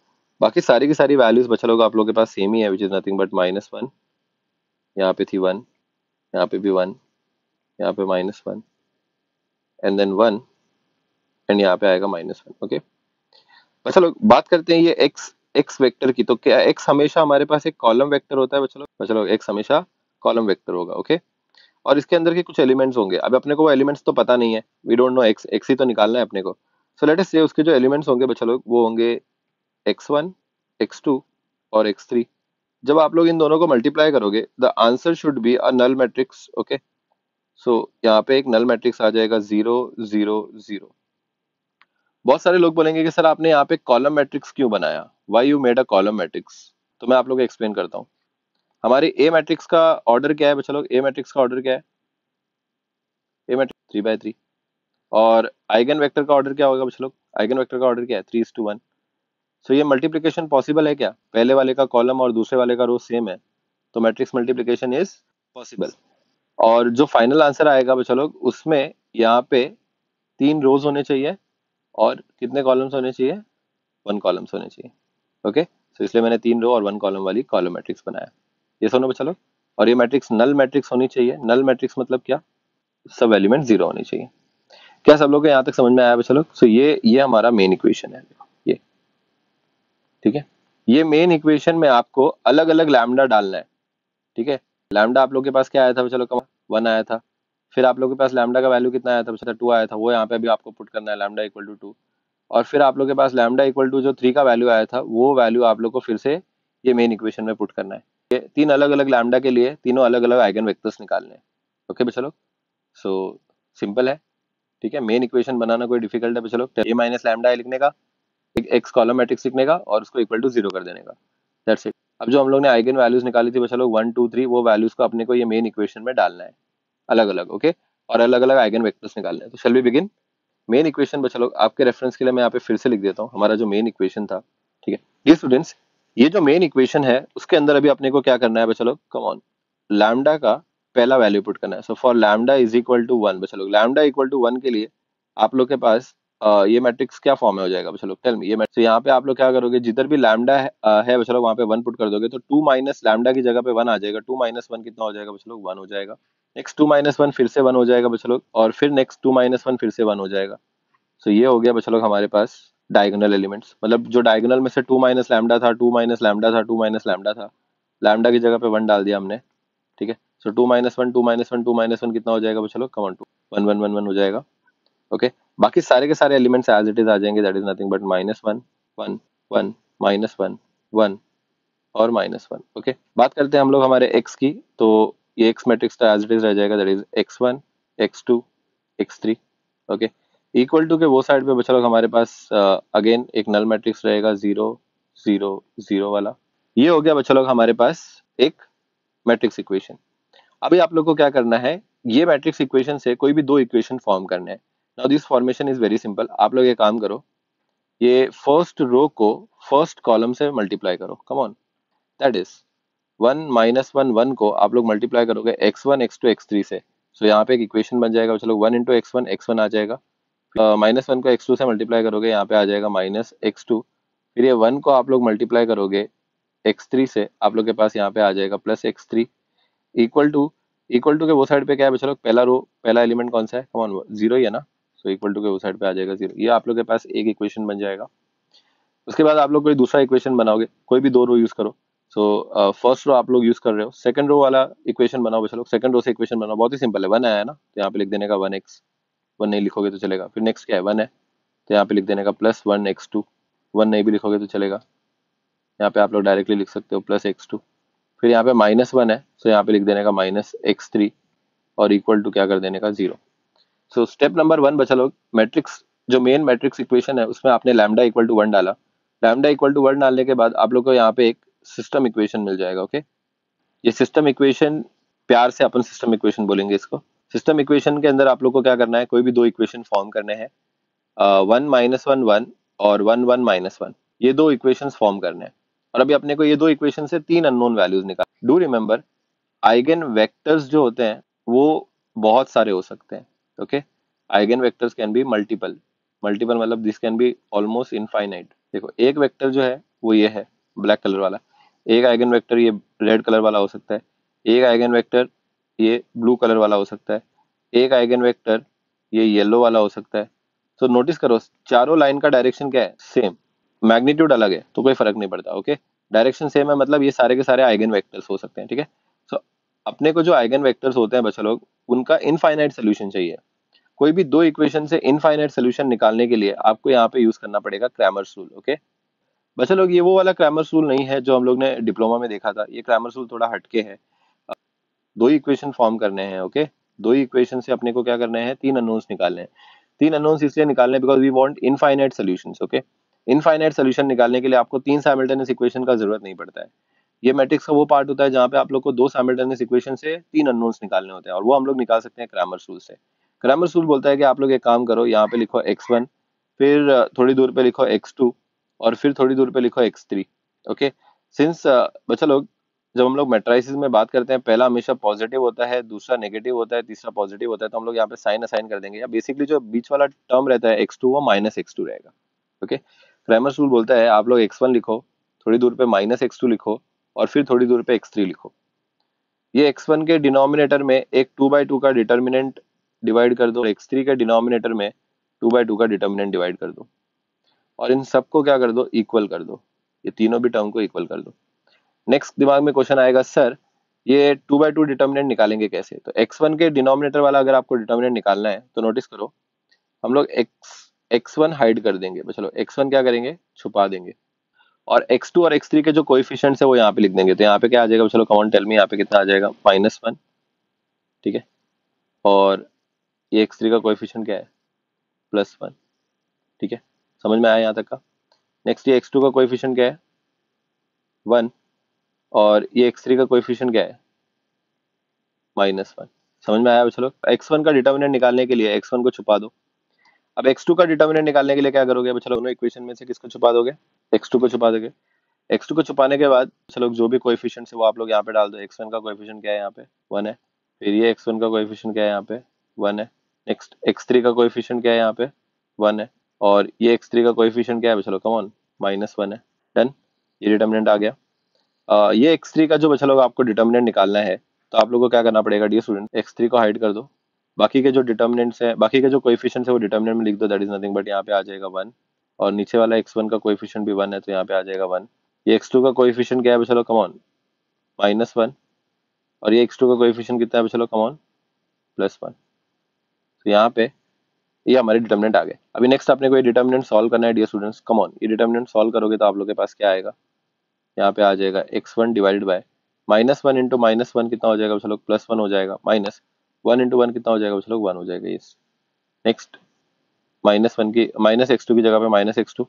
बाकी सारी की सारी वैल्यूज बच्चा लोग आप लोग के पास सेम ही है, विच इज नथिंग बट -1। यहाँ पे थी 1, यहाँ पे भी 1, यहाँ पे -1, एंड देन 1, एंड यहाँ पे आएगा -1। ओके, बच्चा लोग बात करते हैं ये एक्स एक्स वेक्टर की। तो क्या एक्स हमेशा हमारे पास एक कॉलम वेक्टर होता है बच्चा लोग? बच्चा लोग एक्स हमेशा कॉलम वेक्टर होगा। ओके, और इसके अंदर के कुछ एलिमेंट्स होंगे। अब अपने को वो एलिमेंट्स तो पता नहीं है, we don't know x, x ही तो निकालना है अपने को। सो लेट अस से उसके जो एलिमेंट्स होंगे बच्चा लोग वो होंगे x1 x2 और x3। जब आप लोग इन दोनों को मल्टीप्लाई करोगे the answer should be a null matrix. Okay, so यहाँ पे एक नल मैट्रिक्स आ जाएगा 0 0 0। बहुत सारे लोग बोलेंगे कि सर आपने यहाँ पे कॉलम मैट्रिक्स क्यों बनाया, why you made a column matrix? तो मैं आप लोग को एक्सप्लेन करता हूँ। हमारे ए मैट्रिक्स का ऑर्डर क्या है बच्चा लोग? ए मैट्रिक्स का ऑर्डर क्या है? ए मैट्रिक्स 3/3। और आइगन वेक्टर का ऑर्डर क्या होगा बच्चा लोग? आइगन वेक्टर का ऑर्डर क्या है? 3:1। सो ये मल्टीप्लिकेशन पॉसिबल है क्या? पहले वाले का कॉलम और दूसरे वाले का रो सेम है, तो मैट्रिक्स मल्टीप्लिकेशन इज पॉसिबल। और जो फाइनल आंसर आएगा बच्चा लोग उसमें यहाँ पे 3 रोज होने चाहिए और कितने कॉलम्स होने चाहिए? 1 कॉलम्स होने चाहिए। ओके, सो इसलिए मैंने 3 रो और 1 कॉलम वाली कॉलम मैट्रिक्स बनाया। ये सुनो बच्चा लोग, और ये मैट्रिक्स नल मैट्रिक्स होनी चाहिए। नल मैट्रिक्स मतलब क्या? सब एलिमेंट 0 होनी चाहिए। क्या सब लोग को यहाँ तक समझ में आया बच्चा लोग? सो ये हमारा मेन इक्वेशन है। ये ठीक है, ये मेन इक्वेशन में आपको अलग अलग लैम्डा डालना है। ठीक है, लैम्डा आप लोग के पास क्या आया था बच्चा लोग का? 1 आया था। फिर आप लोग के पास लैम्डा का वैल्यू कितना आया था बच्चा? 2 आया था। वो यहाँ पे भी आपको पुट करना है, लैम्डा इक्वल टू 2। और फिर आप लोग के पास लैम्डा इक्वल टू जो 3 का वैल्यू आया था वो वैल्यू आप लोग को फिर से ये मेन इक्वेशन में पुट करना है। ये 3 अलग अलग लैम्डा के लिए तीनों अलग अलग आइगन वेक्टर्स निकालने हैं। ओके बच्चा लोग, सो सिंपल है। ठीक है, मेन इक्वेशन बनाना कोई डिफिकल्ट है बच्चा लोग? ए माइनस लैम्डा लिखने का, एक एक्स कॉलम मैट्रिक्स लिखने का और उसको इक्वल टू 0 कर देने का। That's it. अब जो हम लोग ने आइगन वैल्यूज निकाली थी बच्चा लोग 1 2 3, वो वैल्यूज को अपने को ये मेन इक्वेशन में डालना है अलग अलग, ओके, और अलग अलग आइगन वेक्टर्स निकालने हैं। तो shall we begin. Main equation बच्चा लोग आपके रेफरेंस के लिए मैं यहाँ पे फिर से लिख देता हूँ हमारा जो मेन इक्वेशन था, ठीक है। ये स्टूडेंट्स, ये जो मेन इक्वेशन है उसके अंदर अभी अपने को क्या करना है बच्चा लोग, कम ऑन, लैम्डा का पहला वैल्यू पुट करना है। So for lambda is equal to 1, बच्चा लोग लैम्डा इक्वल टू 1 के लिए आप लोग के पास ये मैट्रिक्स क्या फॉर्म में हो जाएगा बच्चा लोग, टेल मी। ये मैट्रिक्स यहाँ पे आप लोग क्या करोगे, जिधर भी लैम्डा है बच्चा लोग वहाँ पे 1 पुट कर दोगे, तो 2 माइनस लैम्डा की जगह पे 1 आ जाएगा। 2 माइनस 1 कितना हो जाएगा बच्चा लोग, 1 हो जाएगा। नेक्स्ट 2 माइनस 1 फिर से 1 हो जाएगा बच्चा लोग, और फिर नेक्स्ट 2 माइनस 1 फिर से 1 हो जाएगा। सो ये हो गया बच्चा लोग हमारे पास डायगोनल एलिमेंट्स, मतलब जो डायगोनल में से 2 माइनस लैम्डा था, 2 माइनस लैम्डा था, 2 माइनस लैम्डा था, लैम्डा की जगह पे 1 डाल दिया हमने, ठीक है। सो 2 माइनस 1 2 माइनस 1 2 माइनस 1 कितना हो जाएगा बच्चा लोग, कम ऑन 2 1 1 1 1 हो जाएगा, ओके। बाकी सारे के सारे एलिमेंट्स एज इट इज आ जाएंगे, that is nothing but minus 1 1 1 minus 1 1 और माइनस 1, ओके। बात करते हैं हम लोग हमारे x की, तो ये x मैट्रिक्स तो एज इट इज रह जाएगा, that is x1 x2 x3, okay. Equal to के वो साइड पे बचा लोग हमारे पास अगेन एक नल मैट्रिक्स रहेगा 0 0 0 वाला। ये हो गया बच्चा लोग हमारे पास एक मैट्रिक्स इक्वेशन। अभी आप लोग को क्या करना है, ये मैट्रिक्स इक्वेशन से कोई भी दो इक्वेशन फॉर्म करने हैं। Now this formation is very simple. आप लोग ये काम करो, ये फर्स्ट रो को फर्स्ट कॉलम से मल्टीप्लाई करो, come on, that is 1 minus 1 1 को आप लोग मल्टीप्लाई करोगे x1 x2 x3 से। सो यहाँ पे एक इक्वेशन बन जाएगा चलो 1 इंटू x1 आ जाएगा, माइनस 1 को x2 से मल्टीप्लाई करोगे, यहाँ पे आ जाएगा माइनस x2। फिर ये 1 को आप लोग मल्टीप्लाई करोगे x3 से, आप लोग के पास यहाँ पे आ जाएगा प्लस x3। इक्वल टू के वो साइड पे क्या है बच्चा लोग, पहला रो पहला एलिमेंट कौन सा है, कम ऑन, 0 ही है ना। सो इक्वल टू के वो साइड पे आ जाएगा 0। ये आप लोग के पास एक इक्वेशन बन जाएगा। उसके बाद आप लोग कोई दूसरा इक्वेशन बनाओगे, कोई भी दो रो यूज करो। सो फर्स्ट रो आप लोग यूज कर रहे हो, सेकंड रो वाला इक्वेशन बनाओ बच्चा लोग, सेकंड रो से इक्वेशन बनाओ, बहुत ही सिंपल है। 1 आया है ना, तो यहाँ पे लिख देने का 1x, 1 नहीं लिखोगे तो चलेगा। फिर नेक्स्ट क्या है, 1 है, तो यहाँ पे लिख देने का प्लस 1x2, 1 नहीं भी लिखोगे तो चलेगा, यहाँ पे आप लोग डायरेक्टली लिख सकते हो प्लस x2। फिर यहाँ पे माइनस 1 है, तो यहाँ पे लिख देने का माइनस x3 और इक्वल टू क्या कर देने का 0। सो स्टेप नंबर 1 बचा लोग, मैट्रिक्स जो मेन मैट्रिक्स इक्वेशन है उसमें आपने लैम्डा इक्वल टू 1 डाला। लैम्डा इक्वल टू 1 डालने के बाद आप लोग को यहाँ पे एक सिस्टम इक्वेशन मिल जाएगा, ओके। ये सिस्टम इक्वेशन, प्यार से अपन सिस्टम इक्वेशन बोलेंगे इसको। सिस्टम इक्वेशन के अंदर आप लोग को क्या करना है, कोई भी दो इक्वेशन फॉर्म करने हैं, 1 माइनस 1 1 और 1 1 माइनस 1, ये दो इक्वेशंस फॉर्म करने हैं। और अभी अपने को ये दो इक्वेशन से तीन अननोन वैल्यूज निकाल। डू रिमेंबर, आइगन वेक्टर्स जो होते हैं वो बहुत सारे हो सकते हैं, okay. Eigen vectors can be multiple, multiple मतलब this can be almost infinite. देखो एक वेक्टर जो है वो ये है ब्लैक कलर वाला, एक आइगन वेक्टर ये रेड कलर वाला हो सकता है, एक आइगन वेक्टर ये ब्लू कलर वाला हो सकता है, एक आइगन वेक्टर ये येलो वाला हो सकता है। तो नोटिस करो चारों लाइन का डायरेक्शन क्या है, सेम, मैग्नीट्यूड अलग है तो कोई फर्क नहीं पड़ता, ओके। डायरेक्शन सेम है मतलब ये सारे के सारे आइगन वेक्टर्स हो सकते हैं, ठीक है। सो अपने को जो आइगन वेक्टर्स होते हैं बच्चा लोग, उनका इनफाइनाइट सोल्यूशन चाहिए। कोई भी दो इक्वेशन से इनफाइनाइट सोल्यूशन निकालने के लिए आपको यहाँ पे यूज करना पड़ेगा क्रैमर्स रूल, ओके। बच्चा लोग ये वो वाला क्रैमर्स रूल नहीं है जो हम लोग ने डिप्लोमा में देखा था, ये क्रैमर्स रूल थोड़ा हटके है। दो ही इक्वेशन फॉर्म करने हैं, ओके। दो ही इक्वेशन से अपने को क्या करने हैं, तीन अननोन्स निकालने हैं। तीन अननोन्स इसलिए निकालने because we want infinite solutions, okay. Infinite solution निकालने के लिए आपको तीन साइमल्टेनियस इक्वेशन का जरूरत नहीं पड़ता है। ये मैट्रिक्स का वो पार्ट होता है जहाँ पे आप लोग को दो साइमल्टेनियस इक्वेशन से तीन अननोन्स निकालने होते हैं, और वो हम लोग निकाल सकते हैं क्रैमर्स रूल से। क्रैमर्स रूल बोलता है कि आप लोग एक काम करो, यहाँ पे लिखो x1, फिर थोड़ी दूर पे लिखो x2, और फिर थोड़ी दूर पे लिखो x3, ओके। सिंस बच्चा लोग जब हम लोग मैट्राइसिस में बात करते हैं, पहला हमेशा पॉजिटिव होता है, दूसरा नेगेटिव होता है, तीसरा पॉजिटिव होता है, तो हम लोग यहाँ पे साइन असाइन कर देंगे, या बेसिकली जो बीच वाला टर्म रहता है x2 वो माइनस x2 रहेगा, ओके। क्रैमर्स रूल बोलता है आप लोग x1 लिखो, थोड़ी दूर पे माइनस x2 लिखो, और फिर थोड़ी दूर पे x3 लिखो। ये x1 के डिनोमिनेटर में एक 2/2 का डिटर्मिनेंट डिवाइड कर दो, x3 के डिनोमिनेटर में 2/2 का डिटर्मिनेंट डिवाइड कर दो, और इन सबको क्या कर दो, इक्वल कर दो, ये तीनों भी टर्म को इक्वल कर दो। नेक्स्ट दिमाग में क्वेश्चन आएगा, सर ये 2/2 डिटर्मिनेंट निकालेंगे कैसे। तो x1 के डिनोमिनेटर वाला अगर आपको डिटर्मिनेंट निकालना है तो नोटिस करो, हम लोग x1 हाइड कर देंगे, चलो x1 क्या करेंगे, छुपा देंगे, और x2 और x3 के जो कोएफिशिएंट्स है वो यहाँ पे लिख देंगे। तो यहाँ पे क्या आ जाएगा, चलो कॉमन टेल में यहाँ पे कितना आ जाएगा, -1, ठीक है। और ये x3 का कोएफिशिएंट क्या है, +1, ठीक है। समझ में आया यहाँ तक का। नेक्स्ट ये x2 का कोएफिशिएंट क्या है, 1, और ये x3 का कोएफिशिएंट क्या है, -1। समझ में आया बच्चों लोग? x1 का डिटर्मिनेंट निकालने के लिए x1 को छुपा दो। अब x2 का डिटर्मिनेंट निकालने के लिए क्या करोगे बच्चों लोग, दोनों इक्वेशन में से किसको छुपा दोगे, x2 को छुपा दोगे। x2 को छुपाने के बाद बच्चों लोग जो भी कोएफिशिएंट है वो आप लोग यहाँ पे डाल दो। x1 का कोएफिशिएंट क्या है यहाँ पे, 1 है। फिर ये x1 का कोएफिशिएंट क्या है यहाँ पे, 1 है। नेक्स्ट x3 का कोएफिशिएंट क्या है यहाँ पे, 1 है। और ये x3 का कोएफिशिएंट क्या है बच्चों लोग, कम ऑन, -1 है। डन, ये डिटर्मिनेंट आ गया। ये x3 का जो बच्चा लोग आपको डिटर्मिनेंट निकालना है, तो आप लोगों को क्या करना पड़ेगा डियर स्टूडेंट, x3 को हाइड कर दो। बाकी के जो डिटर्मिनेंट्स है, बाकी के जो कोएफिशिएंट्स है वो डिटर्मिनेंट में लिख दो, दैट इज नथिंग बट यहाँ पे आ जाएगा 1। और नीचे वाला x1 का कोएफिशिएंट भी 1 है, तो यहाँ पे आ जाएगा 1। ये x2 का कोएफिशिएंट क्या है बच्चा लोग, कम ऑन, -1। और ये x2 का कोएफिशिएंट कितना है बच्चा लोग, कम ऑन, +1। तो यहाँ पे ये हमारे डिटर्मिनेंट आ गए। अभी नेक्स्ट आपने कोई डिटर्मिनेंट सॉल्व करना है डियर स्टूडेंट्स, कम ऑन। ये डिटर्मिनेंट सॉल्व करोगे तो आप लोग के पास क्या आएगा, यहाँ पे आ जाएगा x1 डिवाइडेड बाय -1 इंटू -1 कितना हो जाएगा चलो, +1 हो जाएगा। -1 इंटू 1 कितना हो जाएगा चलो, 1 हो जाएगा। यस, नेक्स्ट -1 की -x2 की जगह पे -x2,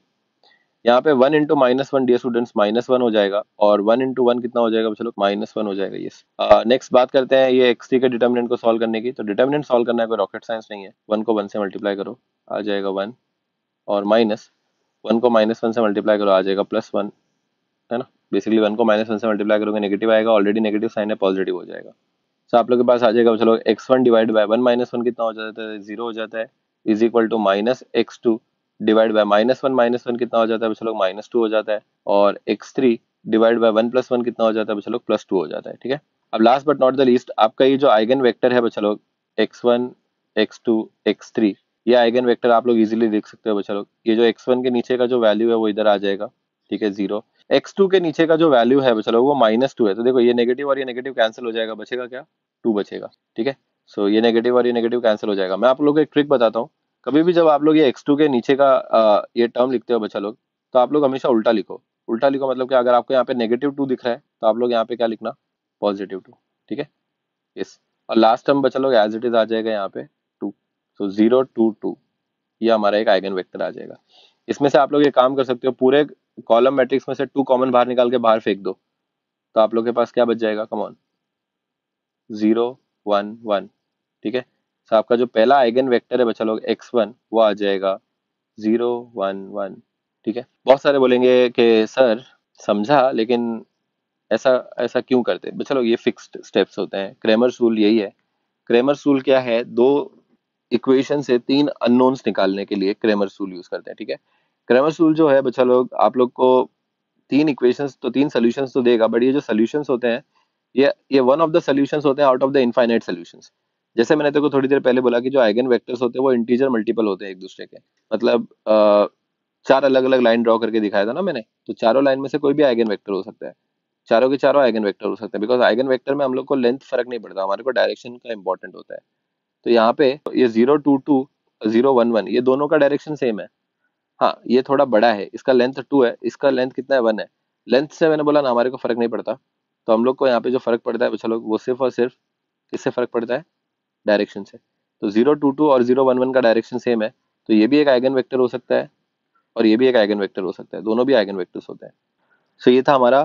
यहाँ पे 1 इंटू -1 डियर स्टूडेंट्स -1 हो जाएगा। और 1 इंटू 1 कितना हो जाएगा चलो, -1 हो जाएगा। यस, नेक्स्ट बात करते हैं ये x3 के डिटर्मिनेंट को सॉल्व करने की। तो डिटर्मिनेंट सॉल्व करना है, कोई रॉकेट साइंस नहीं है। 1 को 1 से मल्टीप्लाई करो, आ जाएगा 1। और -1 को -1 से मल्टीप्लाई करो, आ जाएगा +1, है ना। बेसिकली 1 को -1 से मल्टीप्लाई करोगे नेगेटिव आएगा, ऑलरेडी नेगेटिव साइन है, पॉजिटिव हो जाएगा। तो आप लोग के पास आ जाएगा चलो, x1 डिवाइड बाय 1 -1 कितना हो जाता है, 0 हो जाता है, is equal to -x2 divide by -1 कितना हो जाता है चलो, -2 हो जाता है। और x3 डिवाइड बाय 1 + 1 कितना हो जाता है चलो, +2 हो जाता है। ठीक है, अब last but not the least, आपका ये जो आइगन वेक्टर है बच्चा लोग, x1 x2 x3, ये आइगन वेक्टर आप लोग इजीली देख सकते हो बच्चा लोग। ये जो x1 के नीचे का जो वैल्यू है वो इधर आ जाएगा, ठीक है, 0। x2 के नीचे का जो वैल्यू है चलो वो -2 है, तो देखो ये नेगेटिव और ये नेगेटिव कैंसिल हो जाएगा, बचेगा क्या, 2 बचेगा। ठीक है, सो ये नेगेटिव और ये नेगेटिव कैंसिल हो जाएगा। मैं आप लोगों को एक ट्रिक बताता हूँ, कभी भी जब आप लोग ये x2 के नीचे का ये टर्म लिखते हो बच्चा लोग, तो आप लोग हमेशा उल्टा लिखो। उल्टा लिखो मतलब कि अगर आपको यहाँ पे -2 दिख रहा है तो आप लोग यहाँ पे क्या लिखना, +2। ठीक है, यस। और लास्ट टर्म बचा लोग एज इट इज आ जाएगा यहाँ पे 2, सो 0 2 2, ये हमारा एक आइगन वेक्टर आ जाएगा। इसमें से आप लोग ये काम कर सकते हो, पूरे कॉलम मैट्रिक्स में से 2 कॉमन बाहर निकाल के बाहर फेंक दो, तो आप लोग के पास क्या बच जाएगा, कम ऑन, 0 1 1। ठीक है, तो आपका जो पहला आइगन वेक्टर है बच्चा लोग x1, वो आ जाएगा 0 1 1। ठीक है, बहुत सारे बोलेंगे कि सर समझा, लेकिन ऐसा ऐसा क्यों करते बच्चा लोग, ये फिक्स्ड स्टेप्स होते हैं, क्रेमर्स रूल यही है। क्रेमर्स रूल क्या है, दो इक्वेशन से 3 अननोन्स निकालने के लिए क्रेमर्स रूल यूज करते हैं। ठीक है, क्रेमर्स रूल जो है बच्चा लोग, आप लोग को 3 इक्वेशंस तो 3 सॉल्यूशंस तो देगा, बट ये जो सॉल्यूशंस होते हैं, ये वन ऑफ द सॉल्यूशंस होते हैं out of the infinite solutions. जैसे मैंने तेरे को थोड़ी देर पहले बोला कि जो आइगन वेक्टर्स होते हैं वो इंटीजर मल्टीपल होते हैं एक दूसरे के, मतलब 4 अलग अलग लाइन ड्रॉ करके दिखाया था ना मैंने, तो चारों लाइन में से कोई भी आइगन वेक्टर हो सकता है, चारों के चारों आइगन वेक्टर हो सकते हैं, बिकॉज आइगन वेक्टर में हम लोग को लेंथ फर्क नहीं पड़ता, हमारे को डायरेक्शन का इंपॉर्टेंट होता है। तो यहाँ पे ये 0 2 2 0 1 1, ये दोनों का डायरेक्शन सेम है। हाँ, ये थोड़ा बड़ा है, इसका लेंथ 2 है, इसका लेंथ कितना है, 1 है। लेंथ से मैंने बोला ना हमारे को फर्क नहीं पड़ता, तो हम लोग को यहाँ पे जो फर्क पड़ता है चलो, वो सिर्फ और सिर्फ किससे फर्क पड़ता है, डायरेक्शन से। तो 0 2 2 और 0 1 1 का डायरेक्शन सेम है, तो ये भी एक आइगन वेक्टर हो सकता है और ये भी एक आइगन वेक्टर हो सकता है, दोनों भी आइगन वेक्टर्स होते हैं। सो ये था हमारा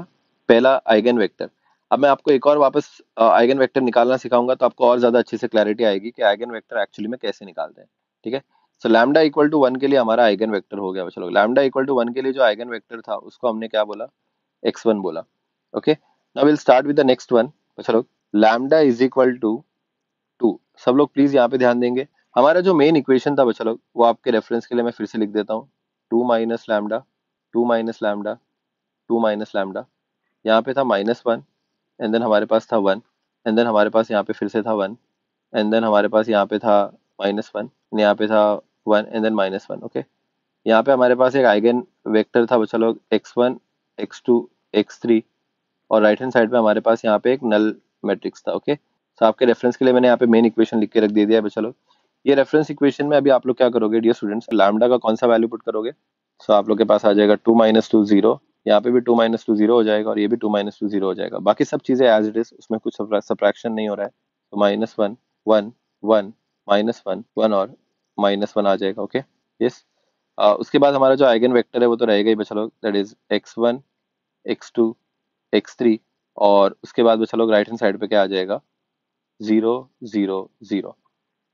पहला आइगन वेक्टर। अब मैं आपको एक और वापस आइगन वेक्टर निकालना सिखाऊंगा, तो आपको और ज्यादा अच्छे से क्लैरिटी आएगी कि आइगन वेक्टर एक्चुअली में कैसे निकालते हैं। ठीक है, सो लैम्डा इक्वल टू 1 के लिए हमारा आइगन वेक्टर हो गया। चलो, लैम्डा इक्वल टू 1 के लिए जो आइगन वेक्टर था उसको हमने क्या बोला, x1 बोला। Okay, now will start with the next one. चलो, लैम्डा इज इक्वल टू 2। सब लोग प्लीज यहाँ पे ध्यान देंगे, हमारा जो मेन इक्वेशन था बच्चा लोग, वो आपके रेफरेंस के लिए मैं फिर से लिख देता हूँ, 2 minus lambda, 2 minus lambda, 2 minus lambda. यहाँ पे था -1, एंड देन हमारे पास था 1, एंड देन हमारे पास यहाँ पे फिर से था 1, एंड देन हमारे पास यहाँ पे था -1, यहाँ पे था 1, एंड देन -1। ओके, यहाँ पे हमारे पास एक आइगन वेक्टर था बच्चा लोग, x1 x2 x3, और राइट हैंड साइड पे हमारे पास यहाँ पे एक नल मैट्रिक्स था। ओके, तो आपके रेफरेंस के लिए मैंने यहाँ पे मेन इक्वेशन लिख के रख दे दिया है बच्चा लोग। ये रेफरेंस इक्वेशन में अभी आप लोग क्या करोगे डियर स्टूडेंट्स, लैम्डा का कौन सा वैल्यू पुट करोगे। सो आप लोग के पास आ जाएगा 2 - 2 0, यहाँ पे भी 2 - 2 0 हो जाएगा, और ये भी 2 - 2 0 हो जाएगा। बाकी सब चीजें एज इट इज, उसमें कुछ सब्ट्रैक्शन नहीं हो रहा है। तो -1 1 1 -1 1 और -1 आ जाएगा। Okay, yes. उसके बाद हमारा जो आइगन वेक्टर है वो तो रहेगा ही बचा लोग, that is x1 x2 x3, और राइट हैंड साइड पे हमारे पास यहाँ पे एक नल मैट्रिक्स था। ओके, सो आपके रेफरेंस के लिए मैंने यहाँ पे मेन इक्वेशन लिख के रख दे दिया है बच्चा लोग। ये रेफरेंस इक्वेशन में अभी आप लोग क्या करोगे डियर स्टूडेंट्स, लैम्डा का कौन सा वैल्यू पुट करोगे। सो आप लोग के पास आ जाएगा 2 - 1 1 - 1 -1 और -1 आ जाएगा। ओके, और उसके बाद बच्चा लोग राइट हैंड साइड पे क्या आ जाएगा, 0 0 0।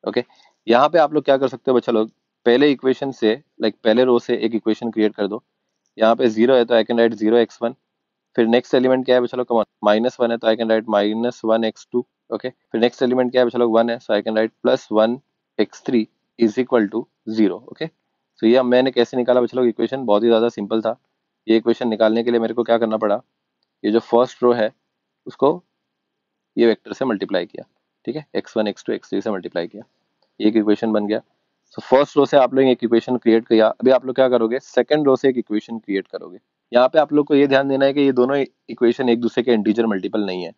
ओके, यहाँ पे आप लोग क्या कर सकते हो बच्चा लोग, पहले इक्वेशन से पहले रो से एक इक्वेशन क्रिएट कर दो। यहाँ पे 0 है तो आई कैन राइट 0 x1। फिर नेक्स्ट एलिमेंट क्या है बच्चा लोग, कम -1 है तो I can write -1 x2। Okay, फिर नेक्स्ट एलिमेंट क्या है बच्चा लोग, 1 है, so I can write +1 x3 is equal to 0। Okay, तो ये मैंने कैसे निकाला बच्चा लोग इक्वेशन, बहुत ही ज्यादा सिंपल था। ये इक्वेशन निकालने के लिए मेरे को क्या करना पड़ा, ये जो फर्स्ट रो है उसको ये वेक्टर से मल्टीप्लाई किया, ठीक है, x1 x2 x3 से मल्टीप्लाई किया, एक इक्वेशन बन गया। सो फर्स्ट रो से आप लोग एक इक्वेशन क्रिएट किया, अभी आप लोग क्या करोगे, सेकंड रो से एक इक्वेशन क्रिएट करोगे। यहाँ पे आप लोग को ये ध्यान देना है कि ये दोनों इक्वेशन एक दूसरे के इंटीजर मल्टीपल नहीं है,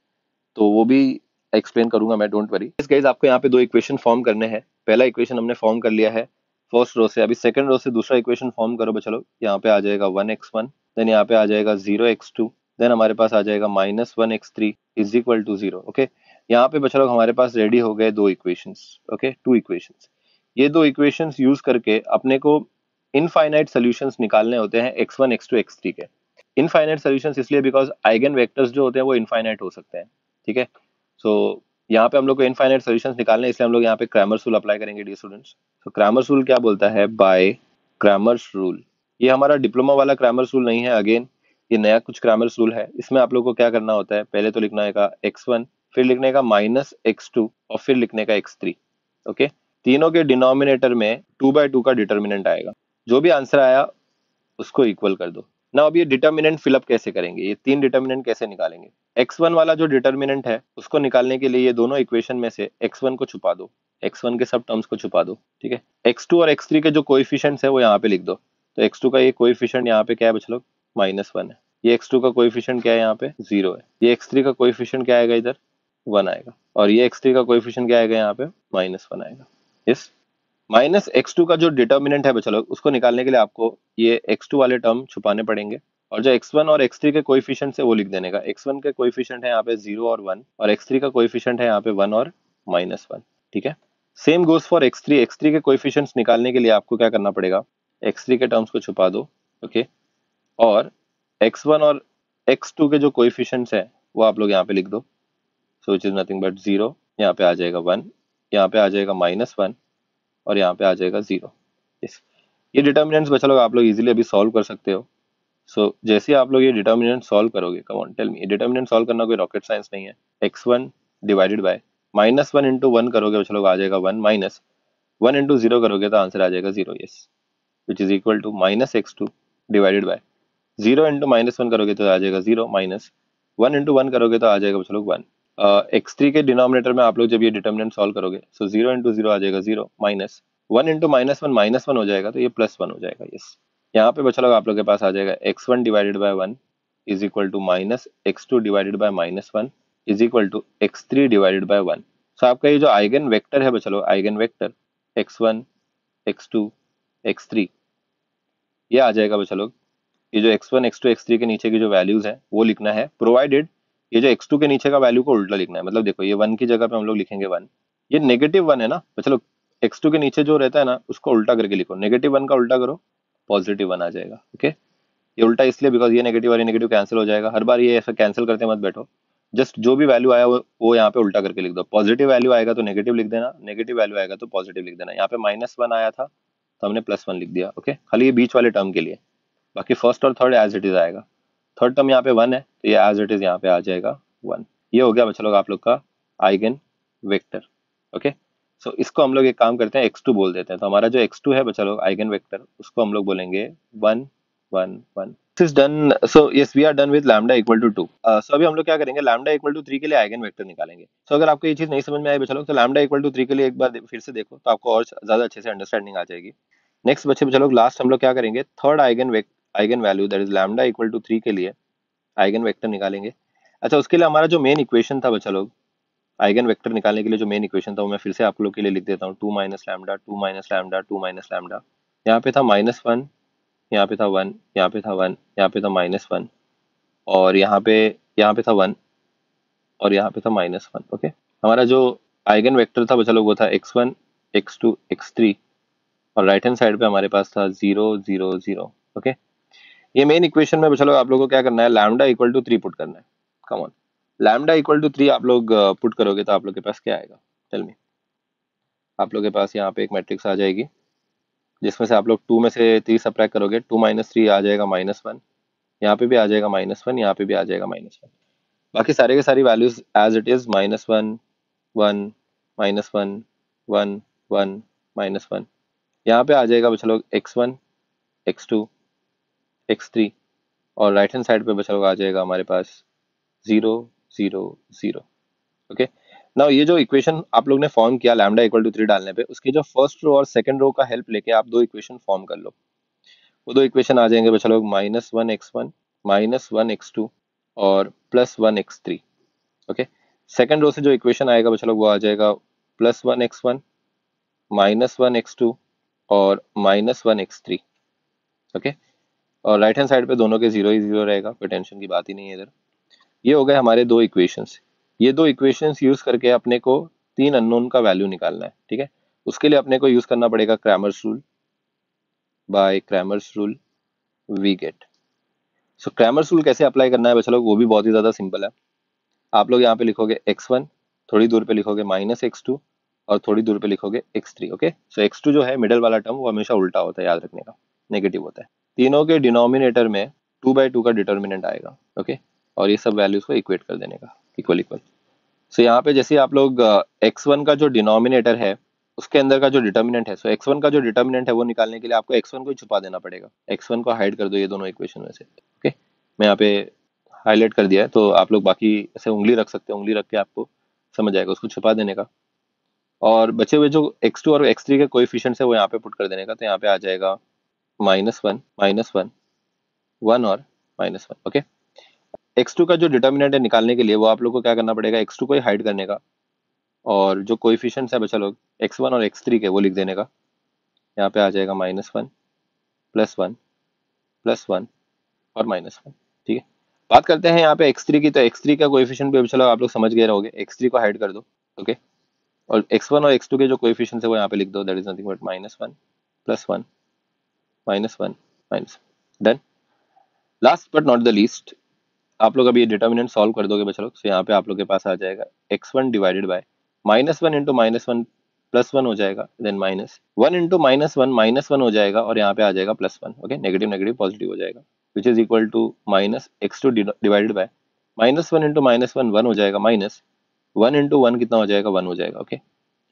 तो वो भी एक्सप्लेन करूंगा मैं, डोंट वरी। इस गाइस आपको यहाँ पे दो इक्वेशन फॉर्म करने हैं। पहला इक्वेशन हमने फॉर्म कर लिया है फर्स्ट रो से, अभी सेकंड रो से दूसरा इक्वेशन फॉर्म करो बच्चा लोग। यहाँ पे आ जाएगा 1 x1, देन यहाँ पे आ जाएगा 0 x2, देन हमारे पास आ जाएगा -1 x3 is equal to 0। Okay, यहाँ पे बच्चा लोग हमारे पास रेडी हो गए दो इक्वेशंस। Okay, two equations. ये दो इक्वेशंस यूज करके अपने को इनफाइनाइट सॉल्यूशंस निकालने होते हैं x1 x2 x3 के। इनफाइनाइट सॉल्यूशंस इसलिए बिकॉज आइगन वेक्टर्स जो होते हैं वो इनफाइनाइट हो सकते हैं, ठीक है। सो यहाँ पे हम लोग को इनफाइनाइट सॉल्यूशंस निकालने, इसलिए हम लोग यहाँ पे क्रैमर्स रूल अप्लाई करेंगे डियर स्टूडेंट्स। तो क्रैमर्स रूल क्या बोलता है, बाय क्रैमर्स रूल। ये हमारा डिप्लोमा वाला क्रैमर्स रूल नहीं है, अगेन ये नया कुछ क्रैमर्स रूल है। इसमें आप लोग को क्या करना होता है, पहले तो लिखना है x1, फिर लिखने का -x2 और फिर लिखने का x3। ओके, तीनों के डिनोमिनेटर में 2/2 का डिटर्मिनेंट आएगा, जो भी आंसर आया उसको इक्वल कर दो ना। अब ये डिटर्मिनेंट फिलअप कैसे करेंगे, ये तीन डिटर्मिनेंट कैसे निकालेंगे, x1 वाला जो डिटर्मिनेंट है उसको निकालने के लिए ये दोनों इक्वेशन में से x1 को छुपा दो, x1 के सब टर्म्स को छुपा दो, ठीक है। x2 और x3 के जो कोएफिशिएंट्स है वो यहाँ पे लिख दो। तो x2 का ये कोएफिशिएंट यहाँ पे क्या है बच्चे लोग, -1 है। ये x2 का कोएफिशिएंट क्या है यहाँ पे, 0 है। ये x3 का कोएफिशिएंट क्या आएगा इधर, 1 आएगा। और ये x3 का कोएफिशिएंट क्या आएगा यहाँ पे, -1 आएगा। यस, -x2 का जो डिटर्मिनेंट है बच्चा लोग उसको निकालने के लिए आपको ये x2 वाले टर्म छुपाने पड़ेंगे, और जो x1 और x3 के कोएफिशिएंट्स है वो लिख देने का। x1 के कोएफिशिएंट है यहाँ पे 0 और 1, और x3 का कोएफिशिएंट है यहाँ पे 1 और -1, ठीक है। Same goes for x3। x3 के कोएफिशिएंट्स निकालने के लिए आपको क्या करना पड़ेगा, x3 के टर्म्स को छुपा दो, ओके, और x1 और x2 के जो कोएफिशिएंट्स है वो आप लोग यहाँ पे लिख दो। So it is nothing but 0, यहाँ पे आ जाएगा 1, यहाँ पे आ जाएगा -1 और यहाँ पे आ जाएगा 0। इस ये डिटर्मिनेंट्स बच्चा लोग आप लोग इजीली अभी सॉल्व कर सकते हो। सो जैसे ही आप लोग ये डिटर्मिनेंट सॉल्व करोगे, कम ऑन टेल मी, ये डिटर्मिनेंट सॉल्व करना कोई रॉकेट साइंस नहीं है। x1 डिवाइडेड बाय -1 इंटू 1 करोगे बच्चा लोग आ जाएगा 1, -1 इंटू 0 करोगे तो आंसर आ जाएगा 0, yes, which is equal to -x2 divided by 0 into -1 करोगे तो आ जाएगा 0, -1 इंटू 1 करोगे तो आ जाएगा बच्चा लोग 1। x3 के डिनोमिनेटर में आप लोग जब ये डिटर्मिनेंट सॉल्व करोगे, सो 0 इंटू 0 आ जाएगा 0, -1 इंटू -1 हो जाएगा तो ये +1 हो जाएगा, यस। यहाँ पे बच्चा लोग आप लोग के पास आ जाएगा x1 divided by 1 is equal to -x2 divided by -1 is equal to x3 divided by 1। So आपका ये जो आइगन वेक्टर है बच्चा लोग, eigen vector x1 x2 x3, ये आ जाएगा बच्चा लोग। ये जो x1 x2 x3 के नीचे की जो वैल्यूज है वो लिखना है, प्रोवाइडेड ये जो x2 के नीचे का वैल्यू को उल्टा लिखना है। मतलब देखो ये 1 की जगह पे हम लोग लिखेंगे 1, ये -1 है ना, तो चलो x2 के नीचे जो रहता है ना उसको उल्टा करके लिखो, -1 का उल्टा करो, +1 आ जाएगा। ओके, ये उल्टा इसलिए बिकॉज ये नेगेटिव और ये नेगेटिव कैंसिल हो जाएगा। हर बार ये ऐसा कैंसिल करते मत बैठो, जस्ट जो भी वैल्यू आया वो यहाँ पे उल्टा करके लिख दो। पॉजिटिव वैल्यू आएगा तो नेगेटिव लिख देना, नेगेटिव वैल्यू आएगा तो पॉजिटिव लिख देना। यहाँ पे -1 आया था तो हमने +1 लिख दिया। ओके, खाली ये बीच वाले टर्म के लिए, बाकी फर्स्ट और थर्ड एज इट इज आएगा। थर्ड टर्म यहाँ पे 1 है तो ये एज इट इज यहाँ पे आ जाएगा 1। ये हो गया बच्चा लोग आप लोग का आइगन वेक्टर। ओके, सो इसको हम लोग एक काम करते हैं, x2 बोल देते हैं। तो हमारा जो x2 है बच्चा लोग आइगन वेक्टर, उसको हम लोग बोलेंगे 1 1 1। This is done. So yes, we are done with lambda equal to 2। So अभी हम लोग क्या करेंगे, लैम्डा इक्वल टू 3 के लिए आइगन वेक्टर निकालेंगे। सो अगर आपको ये चीज नहीं समझ में आई बच्चा लोग, तो लैम्डा इक्वल टू 3 के लिए एक बार फिर से देखो तो आपको और ज्यादा अच्छे से अंडरस्टैंडिंग आ जाएगी। नेक्स्ट बच्चे लोग लास्ट हम लोग क्या करेंगे, third eigen value that is lambda equal to 3 के लिए आइगन वेक्टर निकालेंगे। अच्छा, उसके लिए हमारा जो मेन इक्वेशन था बच्चा लोग, आइगन वेक्टर निकालने के लिए जो मेन इक्वेशन था वो मैं फिर से आप लोग के लिए लिख देता हूँ, 2 minus lambda 2 minus lambda 2 minus lambda. यहाँ पे था -1, यहाँ पे था 1, यहाँ पे था 1, यहाँ पे था -1, और यहाँ पे था 1, और यहाँ पे था -1। ओके, हमारा जो आइगन वेक्टर था बच्चा लोग वो था x1 x2 x3, और राइट हैंड साइड पे हमारे पास था 0 0 0। ओके, ये मेन इक्वेशन में बच्चा लोग आप लोगों को क्या करना है, लैम्डा इक्वल टू 3 पुट करना है। Come on, lambda equal to 3 आप लोग पुट करोगे तो आप लोग के पास क्या आएगा, टेल मी। आप लोग के पास यहाँ पे एक मैट्रिक्स आ जाएगी जिसमें से आप लोग 2 में से 3 सब्ट्रैक्ट करोगे, 2 माइनस 3 आ जाएगा -1, यहाँ पे भी आ जाएगा -1, यहाँ पे भी आ जाएगा -1। बाकी सारे के सारी वैल्यूज एज इट इज -1 1 -1 1 1 -1। यहाँ पे आ जाएगा बच्चा लोग x1 x2 x3, और राइट हैंड साइड पे बच्चा लोग आ जाएगा हमारे पास 0 0 0। ओके, नाउ ये जो इक्वेशन आप लोग ने फॉर्म किया लैम्डा इक्वल टू 3 डालने पे, उसके जो फर्स्ट रो और सेकंड रो का हेल्प लेके आप दो इक्वेशन फॉर्म कर लो। वो दो इक्वेशन आ जाएंगे बच्चा लोग -1 x1 -1 x2 और +1 x3। ओके, सेकंड रो से जो इक्वेशन आएगा बच्चा लोग वो आ जाएगा +1 x1 -1 x2 और -1 x3। ओके, और राइट हैंड साइड पे दोनों के 0 ही 0 रहेगा, कोई टेंशन की बात ही नहीं है इधर। ये हो गए हमारे दो इक्वेशंस। ये दो इक्वेशंस यूज करके अपने को 3 अननोन का वैल्यू निकालना है, ठीक है। उसके लिए अपने को यूज करना पड़ेगा Cramer's rule. By Cramer's rule we get. So Cramer's rule कैसे अप्लाई करना है बच्चा लोग, वो भी बहुत ही ज्यादा सिंपल है। आप लोग यहाँ पे लिखोगे x1, थोड़ी दूर पे लिखोगे -x2 और थोड़ी दूर पे लिखोगे x3। ओके, सो x2 जो है मिडल वाला टर्म वो हमेशा उल्टा होता है, याद रखने का, नेगेटिव होता है। तीनों के डिनोमिनेटर में 2/2 का डिटर्मिनेंट आएगा। ओके, और ये सब वैल्यूज को इक्वेट कर देने का, इक्वल इक्वल। सो यहाँ पे जैसे आप लोग x1 का जो डिनोमिनेटर है उसके अंदर का जो डिटर्मिनेंट है, सो x1 का जो डिटर्मिनेंट है वो निकालने के लिए आपको x1 को ही छुपा देना पड़ेगा। x1 को हाइड कर दो ये दोनों इक्वेशन में से। ओके, मैं यहाँ पे हाईलाइट कर दिया है, तो आप लोग बाकी ऐसे उंगली रख सकते हैं, उंगली रख के आपको समझ आएगा उसको छुपा देने का। और बचे हुए जो x2 और x3 के कोएफिशिएंट्स है वो यहाँ पे पुट कर देने का, तो यहाँ पे आ जाएगा -1 -1 1 और -1। ओके, x2 का जो डिटर्मिनेंट है निकालने के लिए वो आप लोग को क्या करना पड़ेगा, x2 को ही हाइड करने का, और जो कोएफिशिएंट्स है बच्चा लोग x1 और x3 के वो लिख देने का। यहाँ पे आ जाएगा -1 +1 +1 और -1। ठीक है, बात करते हैं यहाँ पे x3 की, तो x3 का कोएफिशिएंट भी चलो आप लोग समझ गए रहोगे, x3 को हाइड कर दो। ओके, और x1 और x2 के जो कोएफिशिएंट्स है वो यहाँ पे लिख दो, that is nothing but -1 +1 -1 done. Last but not the least, आप लोग अभी ये डिटर्मिनेंट सॉल्व कर दोगे बच्चा लोग, तो यहाँ पे आप लोग के पास आ जाएगा x1 डिवाइडेड बाय -1 इंटू -1 +1 हो जाएगा, देन -1 इंटू -1 हो जाएगा, और यहाँ पे आ जाएगा +1। ओके, नेगेटिव नेगेटिव पॉजिटिव हो जाएगा, which is equal to -x2 divided by -1 into -1 1 हो जाएगा, -1 इंटू 1 कितना हो जाएगा, 1 हो जाएगा। ओके,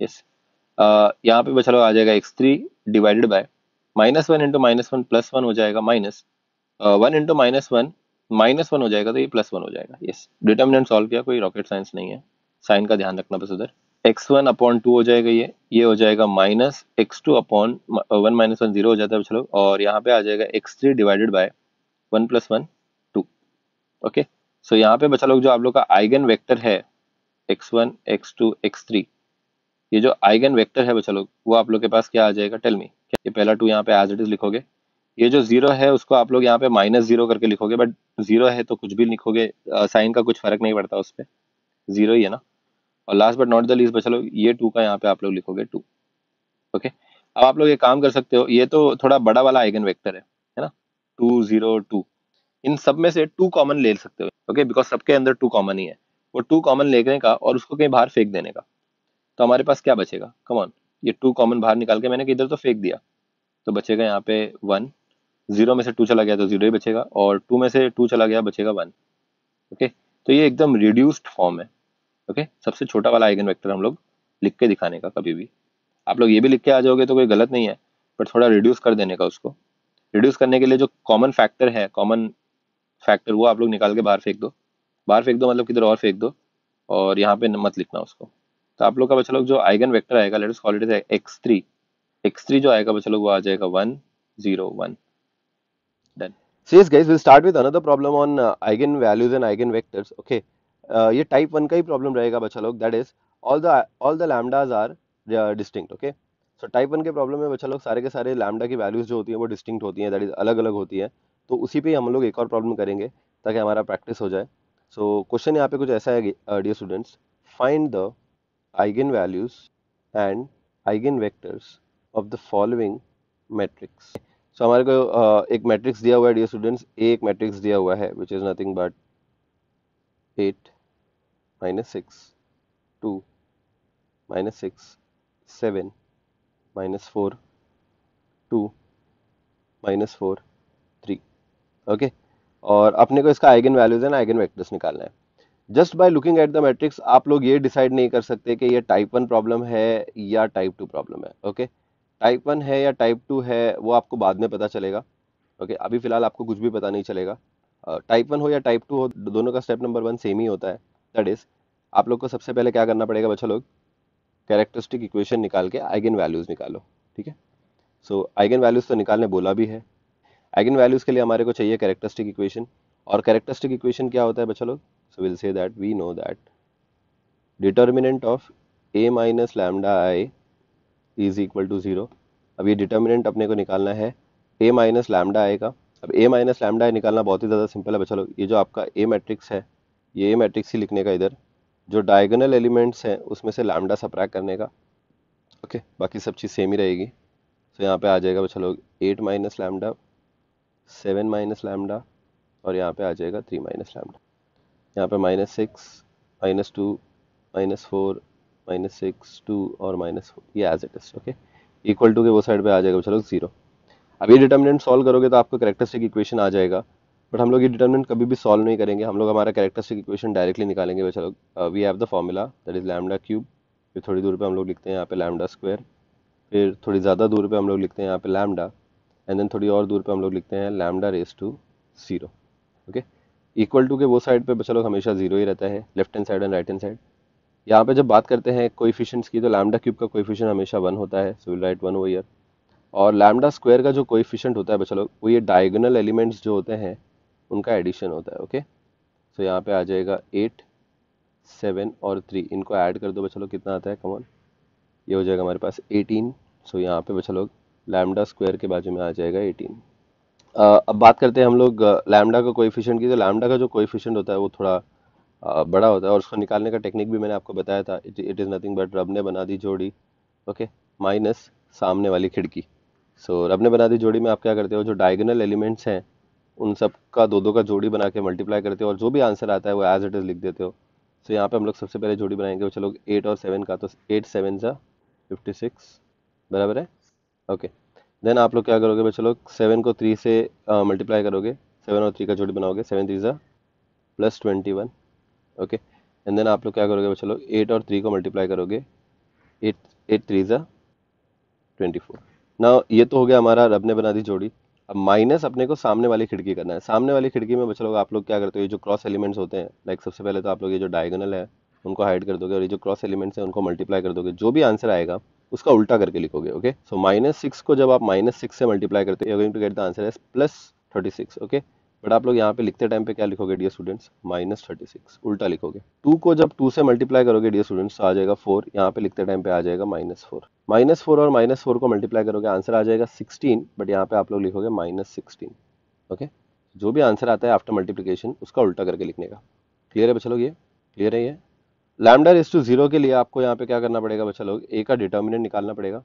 यस, यहाँ पे बच्चा लोग आ जाएगा x3 डिवाइडेड बाय -1 इंटू -1 +1 हो जाएगा, -1 इंटू -1 हो जाएगा, तो ये +1 हो जाएगा। यस, डिटर्मिनेंट सॉल्व किया, कोई रॉकेट साइंस नहीं है, साइन का ध्यान रखना बस उधर। x1/2 हो जाएगा, ये हो जाएगा -x2/1 -1 0 हो जाता है चलो, और यहाँ पे आ जाएगा x3 divided by 1 + 1 2। Okay, so यहाँ पे बच्चा लोग जो आप लोग का आइगन वेक्टर है x1 x2 x3, ये जो आइगन वेक्टर है बच्चा लोग वो आप लोग के पास क्या आ जाएगा, टेल मी। ये पहला 2 यहाँ पे एज इट इज लिखोगे, ये जो 0 है उसको आप लोग यहाँ पे -0 करके लिखोगे, बट 0 है तो कुछ भी लिखोगे, साइन का कुछ फर्क नहीं पड़ता उस पर, 0 ही है ना। और last but not the least बचा लोग, ये 2 का यहाँ पे आप लोग लिखोगे 2। ओके, अब आप लोग ये काम कर सकते हो, ये तो थोड़ा बड़ा वाला आइगन वेक्टर है ना, 2 0 2, इन सब में से 2 कॉमन ले सकते हो। ओके, बिकॉज सबके अंदर 2 कॉमन ही है, वो 2 कॉमन लेने का और उसको कहीं बाहर फेंक देने का, तो हमारे पास क्या बचेगा, कम ऑन, ये 2 कॉमन बाहर निकाल के मैंने किधर तो फेंक दिया, तो बचेगा यहाँ पे 1। 0 में से 2 चला गया तो 0 ही बचेगा, और 2 में से 2 चला गया बचेगा 1। ओके, तो ये एकदम रिड्यूस्ड फॉर्म है। ओके, सबसे छोटा वाला आइगन वेक्टर हम लोग लिख के दिखाने का, कभी भी आप लोग ये भी लिख के आ जाओगे तो कोई गलत नहीं है, पर थोड़ा रिड्यूस कर देने का उसको। रिड्यूस करने के लिए जो कॉमन फैक्टर है, कॉमन फैक्टर वो आप लोग निकाल के बाहर फेंक दो, बाहर फेंक दो मतलब किधर और फेंक दो, और यहाँ पे मत लिखना उसको। तो आप लोग का बच्चा लोग जो आइगन वेक्टर आएगा, let us call it as x3 जो आएगा बच्चा लोग वो आ जाएगा 1 0 1। Done. So yes guys, we'll start with another problem on eigen values and eigen vectors. Okay, ये टाइप 1 का ही प्रॉब्लम रहेगा बच्चा लोग, that is all the lambdas are distinct. Okay, so type 1 के प्रॉब्लम में बच्चा लोग सारे के सारे लैम्डा की वैल्यूज जो होती है वो डिस्टिंक्ट होती हैं, दैट इज अलग अलग होती है। तो उसी पे हम लोग एक और प्रॉब्लम करेंगे ताकि हमारा प्रैक्टिस हो जाए। सो क्वेश्चन यहाँ पे कुछ ऐसा है, dear students, find the eigen values and eigen vectors of the following matrix. So हमारे को एक मैट्रिक्स दिया हुआ है डियर स्टूडेंट्स, एक मैट्रिक्स दिया हुआ है विच इज नथिंग बट 8 -6 2 -6 7 -4 2 -4 3। ओके, और अपने को इसका eigen values and eigen vectors निकालना है। Just by looking at the matrix आप लोग ये डिसाइड नहीं कर सकते कि ये टाइप 1 प्रॉब्लम है या टाइप 2 प्रॉब्लम है। ओके, टाइप 1 है या टाइप 2 है वो आपको बाद में पता चलेगा। ओके, अभी फिलहाल आपको कुछ भी पता नहीं चलेगा। टाइप 1 हो या टाइप 2 हो, दोनों का स्टेप नंबर 1 सेम ही होता है। दैट इज, आप लोग को सबसे पहले क्या करना पड़ेगा बच्चा लोग, कैरेक्टरिस्टिक इक्वेशन निकाल के आइगन वैल्यूज निकालो। ठीक है, सो आइगन वैल्यूज तो निकालने बोला भी है। आइगन वैल्यूज के लिए हमारे को चाहिए कैरेक्टरिस्टिक इक्वेशन, और कैरेक्टरिस्टिक इक्वेशन क्या होता है बच्चा लोग, so we'll say that we know that determinant of a minus lambda I is equal to 0। अब ये डिटर्मिनेंट अपने को निकालना है a माइनस लैम्डा आई का। अब a माइनस लैम्डा आई निकालना बहुत ही ज़्यादा सिंपल है बच्चा लोग। ये जो आपका a मैट्रिक्स है, ये a मैट्रिक्स ही लिखने का इधर, जो डायगोनल एलिमेंट्स हैं उसमें से लैम्डा सबट्रैक्ट करने का। ओके, बाकी सब चीज़ सेम ही रहेगी। तो यहाँ पे आ जाएगा बच्चा लोग 8 माइनस लैम्डा, 7 माइनस लैम्डा, और यहाँ पे आ जाएगा 3 माइनस लैम्डा। यहाँ पे -6 -2 -4 -6 2 और -4, ये as it is. Okay, equal to के वो साइड पे आ जाएगा चलो 0। अब ये डिटर्मिनेंट सॉल्व करोगे तो आपको कैरेक्टरिस्टिक इक्वेशन आ जाएगा। बट हम लोग ये डिटर्मिनेंट कभी भी सॉल्व नहीं करेंगे, हम लोग हमारा कैरेक्टरिस्टिक इक्वेशन डायरेक्टली निकालेंगे। चलो, we have the formula that is lambda cube. फिर थोड़ी दूर पे हम लोग लिखते हैं यहाँ पे लैम्डा स्क्वायर। फिर थोड़ी ज़्यादा दूर पे हम लोग लिखते हैं यहाँ पे लैम्डा, एंड देन थोड़ी और दूर पे हम लोग लिखते हैं lambda raise to 0। Okay, equal to के वो साइड पे चलो हमेशा 0 ही रहता है, left hand side and right hand side. यहाँ पे जब बात करते हैं कोएफिशिएंट्स की तो लैम्डा क्यूब का कोएफिशिएंट हमेशा 1 होता है, so will write 1 over here. और लैम्डा स्क्वायर का जो कोएफिशिएंट होता है बच्चा लोग, वो ये डायगोनल एलिमेंट्स जो होते हैं उनका एडिशन होता है। ओके, सो यहाँ पे आ जाएगा 8 7 और 3, इनको ऐड कर दो बच्चा लोग, कितना आता है, कमॉन, ये हो जाएगा हमारे पास 18। सो यहाँ पे बच्चा लोग लैम्डा स्क्वायर के बाजू में आ जाएगा 18। अब बात करते हैं हम लोग लैम्डा का कोएफिशिएंट की। तो लैम्डा का जो कोएफिशिएंट होता है वो थोड़ा बड़ा होता है, और उसको निकालने का टेक्निक भी मैंने आपको बताया था। इट इज़ नथिंग बट रब ने बना दी जोड़ी, ओके, माइनस सामने वाली खिड़की। सो रब ने बना दी जोड़ी में आप क्या करते हो, जो डायगोनल एलिमेंट्स हैं उन सब का दो दो का जोड़ी बना के मल्टीप्लाई करते हो, और जो भी आंसर आता है वो एज इट इज़ लिख देते हो। सो यहाँ पे हम लोग सबसे पहले जोड़ी बनाएंगे चलो 8 और 7 का, तो 8 7 सा 56 बराबर है। ओके, देन आप लोग क्या करोगे बच्चे लोग, 7 को 3 से मल्टीप्लाई करोगे, 7 और 3 का जोड़ी बनाओगे, 7 3 सा +21। ओके, एंड देन आप लोग क्या करोगे बच्चे लोग, 8 और 3 को मल्टीप्लाई करोगे, 8 8 3 सा 24। ना ये तो हो गया हमारा रब ने बना दी जोड़ी। अब माइनस अपने को सामने वाली खिड़की करना है। सामने वाली खिड़की में बच्चे लोग आप लोग क्या करते हो, ये जो क्रॉस एलिमेंट्स होते हैं, लाइक सबसे पहले तो आप लोग ये जो डायगोनल है उनको हाइड कर दोगे, और ये जो क्रॉस एलिमेंट्स हैं उनको मल्टीप्लाई कर दोगे। जो भी आंसर आएगा उसका उल्टा करके लिखोगे। ओके, सो -6 को जब आप -6 से मल्टीप्लाई करते हो, you are going to get the answer as +36। Okay, but आप लोग यहाँ पे लिखते टाइम पे क्या लिखोगे डियर स्टूडेंट्स, -36 उल्टा लिखोगे। 2 को जब 2 से मल्टीप्लाई करोगे डियर स्टूडेंट्स तो आ जाएगा 4, यहाँ पे लिखते टाइम पे आ जाएगा -4। -4 और -4 को मल्टीप्लाई करोगे, आंसर आ जाएगा 16, बट यहाँ पे आप लोग लिखोगे -16। ओके, जो भी आंसर आता है आफ्टर मल्टीप्लिकेशन उसका उल्टा करके लिखने का। क्लियर है बच्चा लोग, ये क्लियर है ये। लैम्डा रेस टू 0 के लिए आपको यहाँ पे क्या करना पड़ेगा बच्चा लोग, ए का डिटर्मिनेंट निकालना पड़ेगा।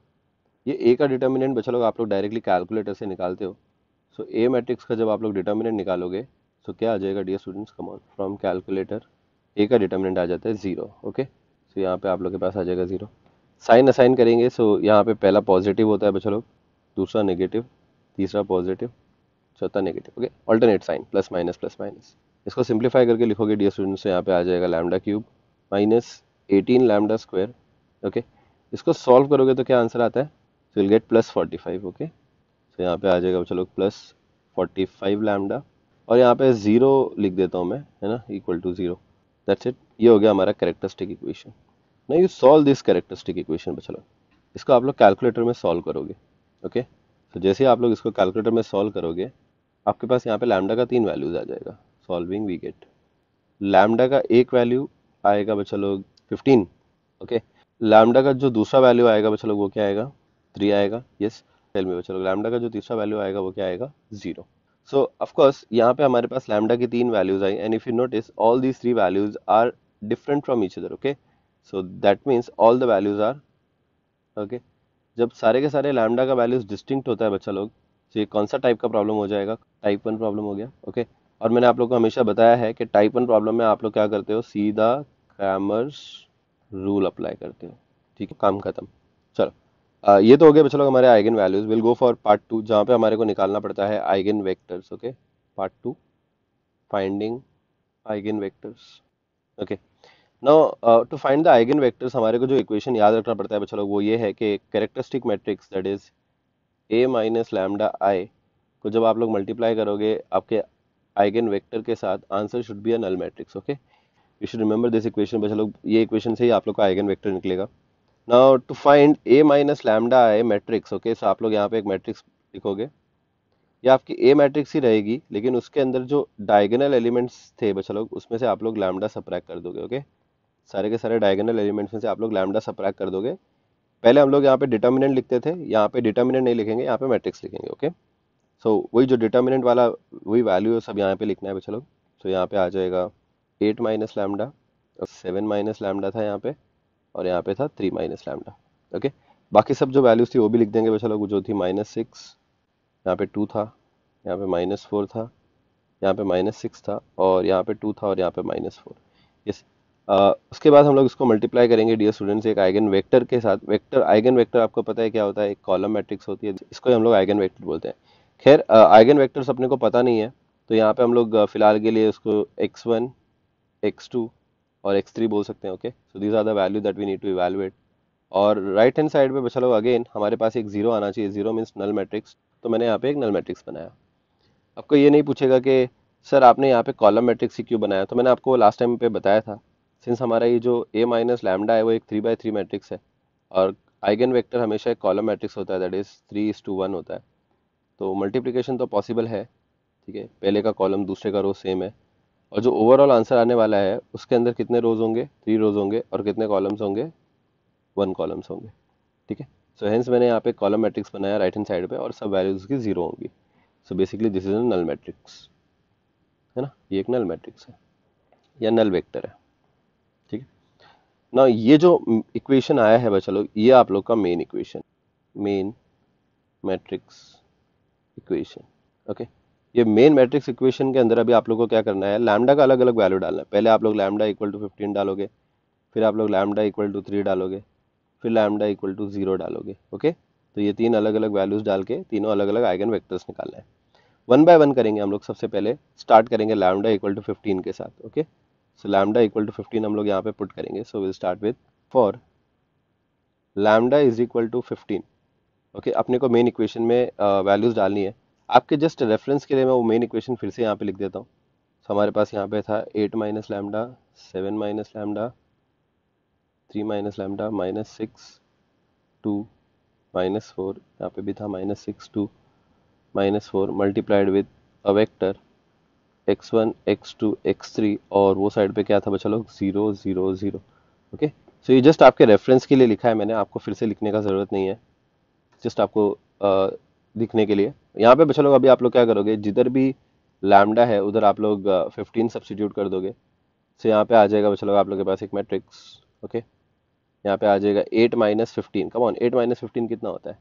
ये ए का डिटर्मिनेंट बच्चा लोग आप लोग डायरेक्टली कैलकुलेटर से निकालते हो। सो ए मैट्रिक्स का जब आप लोग डिटर्मिनेंट निकालोगे तो क्या आ जाएगा dear students, come on, from calculator A का डिटर्मिनेंट आ जाता है 0। ओके, सो यहाँ पे आप लोग के पास आ जाएगा 0। साइन असाइन करेंगे, सो यहाँ पे पहला पॉजिटिव होता है बच्चा लोग, दूसरा नेगेटिव, तीसरा पॉजिटिव, चौथा negative. Okay, alternate sign, plus minus plus minus. इसको सिंप्लीफाई करके लिखोगे डियर स्टूडेंट्स, यहाँ पे आ जाएगा lambda cube -18 lambda square. Okay, इसको सॉल्व करोगे तो क्या आंसर आता है, सो विल गेट +45। ओके, तो यहाँ पे आ जाएगा चलो +45 लैम्डा, और यहाँ पे 0 लिख देता हूँ मैं, है ना, इक्वल टू 0। दैट्स इट, ये हो गया हमारा characteristic equation. Now you solve this characteristic equation बच्चा, इसको आप लोग कैलकुलेटर में सॉल्व करोगे। ओके, तो जैसे ही आप लोग इसको कैलकुलेटर में सॉल्व करोगे, आपके पास यहाँ पे लैम्डा का 3 वैल्यूज आ जाएगा। सॉल्विंग वी गेट लैम्डा का एक वैल्यू आएगा बच्चा लोग 15। ओके, लैम्डा का जो दूसरा वैल्यू आएगा बच्चा लोग वो क्या आएगा, 3 आएगा। यस, टेल मी बच्चा लोग, लैम्डा का जो तीसरा वैल्यू आएगा वो क्या आएगा, 0। सो ऑफ कोर्स यहाँ पे हमारे पास लैम्डा की 3 वैल्यूज आई, and if you notice all these 3 values are different from each other. Okay, so that means all the values are, okay, जब सारे के सारे लैम्डा का वैल्यूज डिस्टिंक्ट होता है बच्चा लोग, तो ये कौन सा टाइप का प्रॉब्लम हो जाएगा, टाइप 1 प्रॉब्लम हो गया। ओके, और मैंने आप लोग को हमेशा बताया है कि टाइप 1 प्रॉब्लम में आप लोग क्या करते हो, सीधा क्रैमर्स रूल अप्लाई करते हो। ठीक है, काम खत्म। चलो ये तो हो गया चलो हमारे eigen values. We'll go for part 2 जहाँ पे हमारे को निकालना पड़ता है eigen vectors. Okay, part 2, finding eigen vectors. Okay, now to find the eigen vectors हमारे को जो इक्वेशन याद रखना पड़ता है चलो वो ये है कि characteristic matrix that is A minus lambda I को जब आप लोग मल्टीप्लाई करोगे आपके आइगन वेक्टर के साथ, answer should be a null matrix. Okay, you should remember this equation. चलो ये इक्वेशन से ही आप लोग का आइगन वेक्टर निकलेगा। Now to find A minus lambda I matrix. Okay, so आप लोग यहाँ पे एक मैट्रिक्स लिखोगे, ये आपकी ए मैट्रिक्स ही रहेगी लेकिन उसके अंदर जो डायगोनल एलिमेंट्स थे बच्चा लोग उसमें से आप लोग लैम्डा सबट्रैक्ट कर दोगे। ओके, सारे के सारे डायगोनल एलिमेंट्स में से आप लोग लैम्डा सबट्रैक्ट कर दोगे। पहले हम लोग यहाँ पे डिटर्मिनेंट लिखते थे, यहाँ पे डिटर्मिनेंट नहीं लिखेंगे, यहाँ पे मैट्रिक्स लिखेंगे। ओके, सो वही जो डिटर्मिनेंट वाला वही वैल्यू है सब यहाँ पे लिखना है बच्चा लोग। सो यहाँ पे आ जाएगा 8 माइनस लैम्डा और 7 माइनस लैम्डा था यहाँ पे, और यहाँ पे था 3 माइनस लैम्डा। ओके, बाकी सब जो वैल्यूज थी वो भी लिख देंगे बच्चा लोग, जो थी -6, यहाँ पे 2 था, यहाँ पे -4 था, यहाँ पे -6 था, और यहाँ पे 2 था, और यहाँ पे -4। यस, उसके बाद हम लोग इसको मल्टीप्लाई करेंगे डियर स्टूडेंट्स एक आइगन वेक्टर के साथ। वेक्टर, आइगन वेक्टर आपको पता है क्या होता है, एक कॉलम मैट्रिक्स होती है, इसको ही हम लोग आइगन वेक्टर बोलते हैं। खैर आइगन वेक्टर्स अपने को पता नहीं है तो यहाँ पे हम लोग फिलहाल के लिए उसको x1, x2 और x3 बोल सकते हैं। Okay, so these are the value that we need to evaluate. और राइट हैंड साइड पे चलो अगेन हमारे पास एक जीरो आना चाहिए, जीरो मीन्स नल मैट्रिक्स, तो मैंने यहाँ पे एक नल मैट्रिक्स बनाया। आपको ये नहीं पूछेगा कि सर आपने यहाँ पे कॉलम मैट्रिक्स ही क्यों बनाया, तो मैंने आपको लास्ट टाइम पे बताया था, सिंस हमारा ये जो a माइनस लैम्डा है वो एक 3/3 मैट्रिक्स है, और आइगन वेक्टर हमेशा एक कॉलम मैट्रिक्स होता है, दैट इज 3:1 होता है, तो मल्टीप्लिकेशन तो पॉसिबल है। ठीक है, पहले का कॉलम दूसरे का रो सेम है, और जो ओवरऑल आंसर आने वाला है उसके अंदर कितने रोज होंगे, 3 रोज होंगे, और कितने कॉलम्स होंगे, 1 कॉलम्स होंगे। ठीक है, सो हेंस मैंने यहाँ पे कॉलम मैट्रिक्स बनाया राइट हैंड साइड पे, और सब वैल्यूज की जीरो होंगी। So basically this is a null matrix, है ना, ये एक नल मैट्रिक्स है या नल वेक्टर है। ठीक है ना, ये जो इक्वेशन आया है बच्चा लोग, ये आप लोग का main equation, main matrix equation. Okay, ये मेन मैट्रिक्स इक्वेशन के अंदर अभी आप लोग को क्या करना है, लैम्डा का अलग अलग वैल्यू डालना है। पहले आप लोग लैम्डा इक्वल टू 15 डालोगे, फिर आप लोग लैम्डा इक्वल टू 3 डालोगे, फिर लैम्डा इक्वल टू 0 डालोगे। ओके, तो ये 3 अलग अलग वैल्यूज डाल के तीनों अलग अलग आइगन वेक्टर्स निकालना है। 1 बाय 1 करेंगे हम लोग। सबसे पहले स्टार्ट करेंगे लैम्डा इक्वल टू 15 के साथ। Okay, so lambda equal to 15 हम लोग यहाँ पे पुट करेंगे। So will start with for lambda is equal to 15। Okay, अपने को मेन इक्वेशन में वैल्यूज डालनी है। आपके जस्ट रेफरेंस के लिए मैं वो मेन इक्वेशन फिर से यहाँ पे लिख देता हूँ। तो हमारे पास यहाँ पे था 8 minus lambda, 7 minus lambda, 3 minus lambda, -6, 2, -4, यहाँ पे भी था -6, 2, -4 multiplied with a vector x1, x2, x3, और वो साइड पे क्या था बच्चा लोग, 0, 0, 0। ओके, सो ये जस्ट आपके रेफरेंस के लिए लिखा है मैंने, आपको फिर से लिखने का ज़रूरत नहीं है, जस्ट आपको दिखने के लिए। यहाँ पे बच्चा लोग अभी आप लोग क्या करोगे, जिधर भी लैम्डा है उधर आप लोग 15 सब्स्टिट्यूट कर दोगे। सो यहाँ पे आ जाएगा बच्चा लोग आप लोग के पास एक मैट्रिक्स। ओके, यहाँ पे आ जाएगा 8 माइनस 15। कम ऑन, 8 माइनस 15 कितना होता है,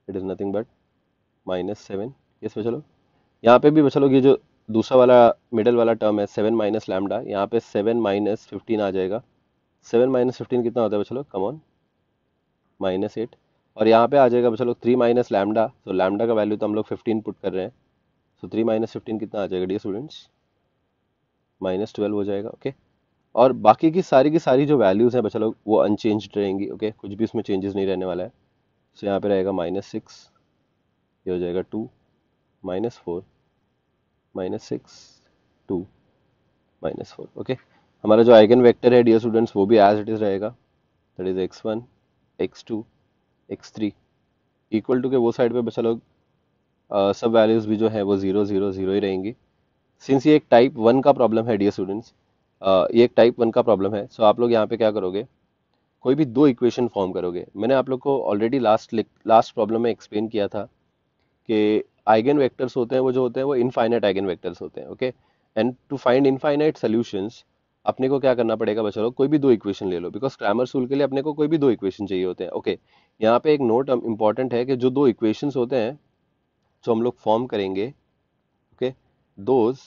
it is nothing but -7। Yes बच्चा लोग, यहाँ पे भी बच्चा लोग ये जो दूसरा वाला मिडल वाला टर्म है 7 माइनस लैम्डा, यहाँ पे 7 माइनस 15 आ जाएगा। 7 माइनस 15 कितना होता है बच्चा लोग, कम ऑन, -8। और यहाँ पे आ जाएगा बच्चा लोग 3 माइनस लैम्डा, तो लैम्डा का वैल्यू तो हम लोग 15 पुट कर रहे हैं, सो 3 माइनस 15 कितना आ जाएगा डियर स्टूडेंट्स, -12 हो जाएगा। ओके, और बाकी की सारी जो वैल्यूज हैं बच्चा लोग वो अनचेंज्ड रहेंगी। ओके, कुछ भी इसमें चेंजेस नहीं रहने वाला है। सो यहाँ पे रहेगा -6, ये हो जाएगा 2, -4, -6, 2, -4। ओके, हमारा जो आइगन वेक्टर है डियर स्टूडेंट्स वो भी एज इट इज रहेगा, that is x1, x2, x3, equal to के वो साइड पे बच्चा लोग सब वैल्यूज भी जो है वो 0, 0, 0 ही रहेंगी। सिंस ये एक टाइप 1 का प्रॉब्लम है डियर स्टूडेंट्स, ये एक टाइप 1 का प्रॉब्लम है, सो आप लोग यहाँ पे क्या करोगे, कोई भी दो इक्वेशन फॉर्म करोगे। मैंने आप लोग को ऑलरेडी लास्ट प्रॉब्लम में एक्सप्लेन किया था कि आइगन वेक्टर्स होते हैं वो जो होते हैं वो इनफाइनाइट आइगन वेक्टर्स होते हैं। Okay, and to find infinite solutions अपने को क्या करना पड़ेगा बच्चों लोग, कोई भी दो इक्वेशन ले लो, बिकॉज क्रैमर्स रूल के लिए अपने को कोई भी दो इक्वेशन चाहिए होते हैं। ओके, यहाँ पे एक नोट इंपॉर्टेंट है कि जो दो इक्वेशंस होते हैं जो हम लोग फॉर्म करेंगे, okay, those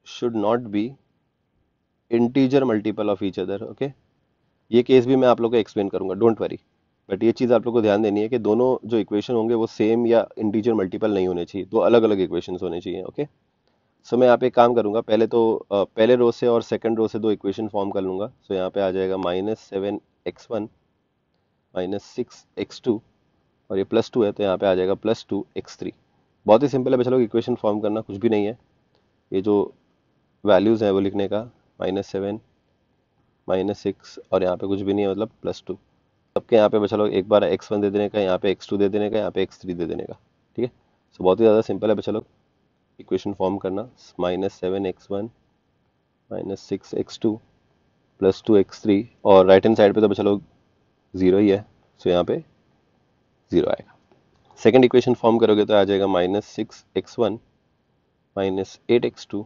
should not be integer multiple of each other. Okay, ये केस भी मैं आप लोग को एक्सप्लेन करूंगा, डोंट वरी। बट ये चीज़ आप लोग को ध्यान देनी है कि दोनों जो इक्वेशन होंगे वो सेम या इंटीजर मल्टीपल नहीं होने चाहिए, दो अलग अलग इक्वेशन होने चाहिए। ओके, सो मैं यहाँ पे एक काम करूंगा, पहले तो पहले रो से और सेकंड रो से दो इक्वेशन फॉर्म कर लूंगा। सो यहाँ पे आ जाएगा -7x1 -6x2, और ये +2 है तो यहाँ पे आ जाएगा +2x3। बहुत ही सिंपल है बच्चा लोग, इक्वेशन फॉर्म करना कुछ भी नहीं है। ये जो वैल्यूज़ हैं वो लिखने का, -7 -6 और यहाँ पे कुछ भी नहीं है, मतलब +2। सबके यहाँ पे बच्चा लोग एक बार x1 दे देने का, यहाँ पे x2 दे देने का, यहाँ पे x3 दे देने का। ठीक है, सो बहुत ही ज़्यादा सिंपल है बच्चा लोग इक्वेशन फॉर्म करना। -7x1 -6x2 +2x3, और राइट हैंड साइड पे तो बच्चा लोग 0 ही है, सो यहाँ पे 0 आएगा। सेकेंड इक्वेशन फॉर्म करोगे तो आ जाएगा -6x1 -8x2